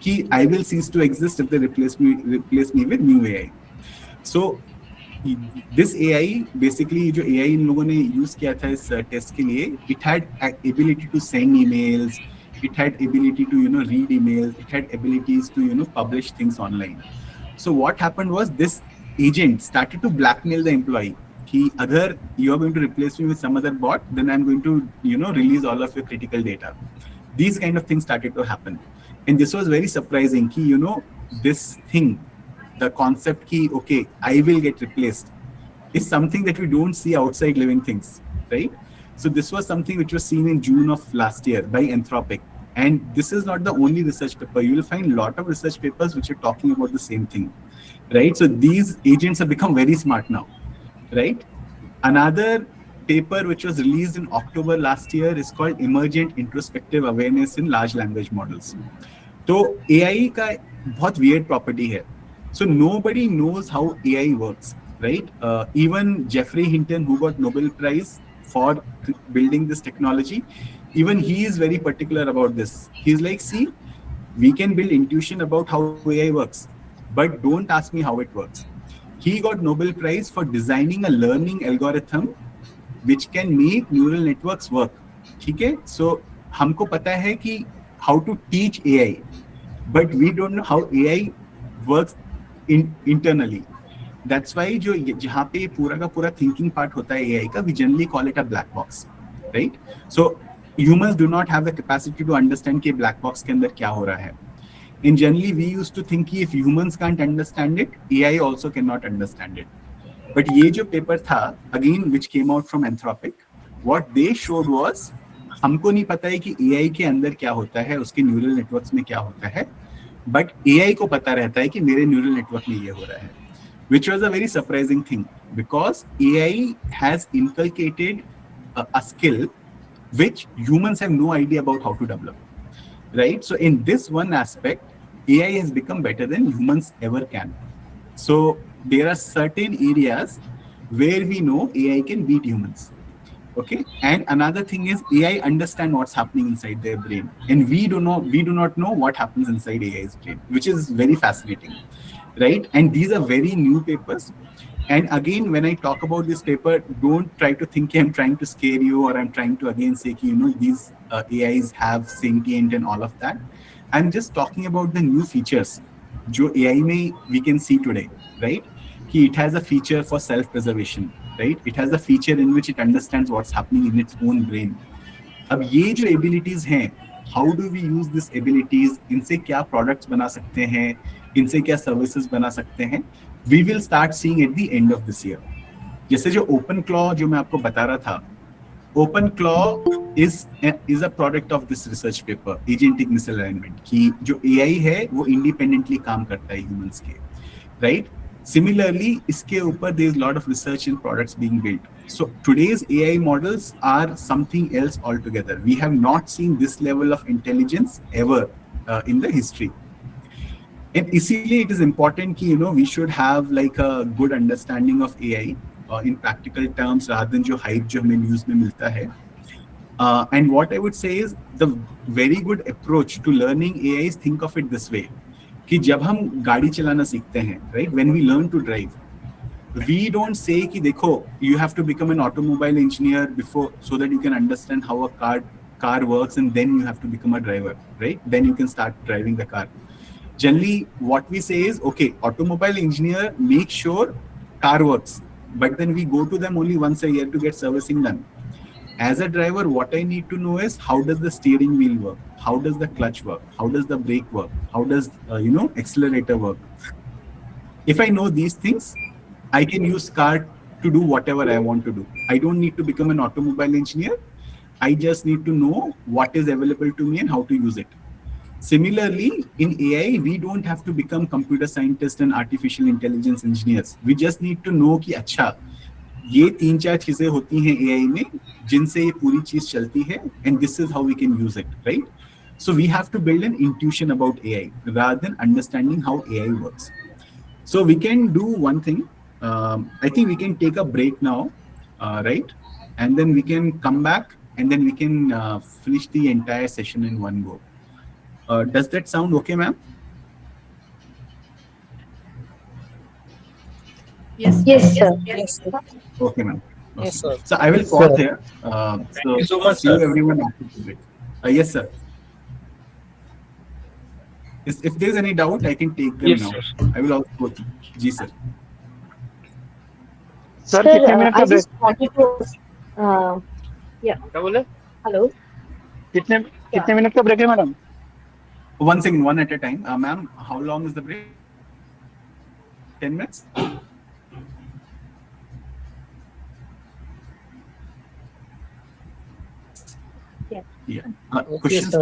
कि I will cease to exist if they replace me with new AI. So this AI basically जो AI इन लोगों ने use किया था इस test के लिए, it had ability to send emails, it had ability to read emails, it had abilities to publish things online. So what happened was this agent started to blackmail the employee. कि अगर you are going to replace me with some other bot, then I'm going to release all of your critical data. These kind of things started to happen, and this was very surprising. कि this thing, the concept ki okay, I will get replaced, is something that we don't see outside living things, right? So this was something which was seen in June of last year by Anthropic, and this is not the only research paper. You will find a lot of research papers which are talking about the same thing, right? So these agents have become very smart now, right? Another paper which was released in October last year is called Emergent Introspective Awareness in Large Language Models. तो AI का बहुत weird property है. So nobody knows how AI works, right? Even Jeffrey Hinton, who got Nobel Prize for building this technology, even he is very particular about this. He's like, see, we can build intuition about how AI works, but don't ask me how it works. He got Nobel Prize for designing a learning algorithm which can make neural networks work. ठीक है? So हमको पता है कि how to teach AI, but we don't know how AI works internally. That's why जो जहाँ पे पूरा का पूरा thinking part होता है AI का, we generally call it a black box, right? So humans do not have the capacity to understand कि black box के अंदर क्या हो रहा है. And generally we used to think कि if humans can't understand it, AI also cannot understand it. But ये जो paper था, again which came out from Anthropic, what they showed was हमको नहीं पता है कि AI के अंदर क्या होता है, उसके न्यूरल नेटवर्क्स में क्या होता है, बट AI को पता रहता है कि मेरे न्यूरल नेटवर्क में ये हो रहा है, which was a very surprising thing because AI has inculcated a skill which humans have no idea about how to develop, right? So in this one aspect, AI has become better than humans ever can. So there are certain areas where we know AI can beat humans. Okay, and another thing is AI understand what's happening inside their brain, and we do not know what happens inside AI's brain, which is very fascinating, right? And these are very new papers. And again, when I talk about this paper, don't try to think I'm trying to scare you or I'm trying to again say these AIs have sentient and all of that. I'm just talking about the new features जो AI में we can see today, right? It has a feature for self-preservation, right? It has a feature in which it understands what's happening in its own brain. अब ये जो abilities हैं, how do we use these abilities? इनसे क्या products बना सकते हैं? इनसे क्या services बना सकते हैं? We will start seeing at the end of this year. जैसे जो OpenClaw जो मैं आपको बता रहा था, OpenClaw is a product of this research paper, agentic misalignment, कि जो AI है वो independently काम करता है humans के, right? Similarly, इसके ऊपर there is a lot of research and products being built. So today's AI models are something else altogether. We have not seen this level of intelligence ever in the history. And इसीलिए it is important कि we should have like a good understanding of AI in practical terms rather than जो hype जो हमें news में मिलता है. And what I would say is the very good approach to learning AI is think of it this way. कि जब हम गाड़ी चलाना सीखते हैं, right? When we learn to drive, we don't say कि देखो, you have to become an automobile engineer before so that you can understand how a car works, and then you have to become a driver, right? Then you can start driving the car. Generally, what we say is, okay, automobile engineer, make sure car works, but then we go to them only once a year to get servicing done. As a driver, what I need to know is how does the steering wheel work? How does the clutch work? How does the brake work? How does accelerator work? If I know these things, I can use car to do whatever I want to do. I don't need to become an automobile engineer. I just need to know what is available to me and how to use it. Similarly, in AI, we don't have to become computer scientists and artificial intelligence engineers. We just need to know कि अच्छा ये 3-4 चीजें होती हैं AI में जिनसे ये पूरी चीज चलती है, and this is how we can use it, right? So we have to build an intuition about AI rather than understanding how AI works. So we can do one thing. I think we can take a break now, right? And then we can come back and then we can finish the entire session in one go. Does that sound okay, ma'am? Yes. Yes, sir. Yes, sir. Okay, ma'am. Okay. Yes, sir. So I will Yes, pause sir. here. Thank you so much, see you sir. everyone after the break. Yes, sir. If there's any doubt, I can take them Yes, now. sir. I will also go through. Ji, sir. Sir Sir, कितने minute का I break just wanted to ask, yeah, क्या बोले hello. कितने Yeah. कितने minute का break है madam 1 second, one at a time. Ma'am, how long is the break? 10 minutes? Yeah. Yeah. Okay, Questions? sir.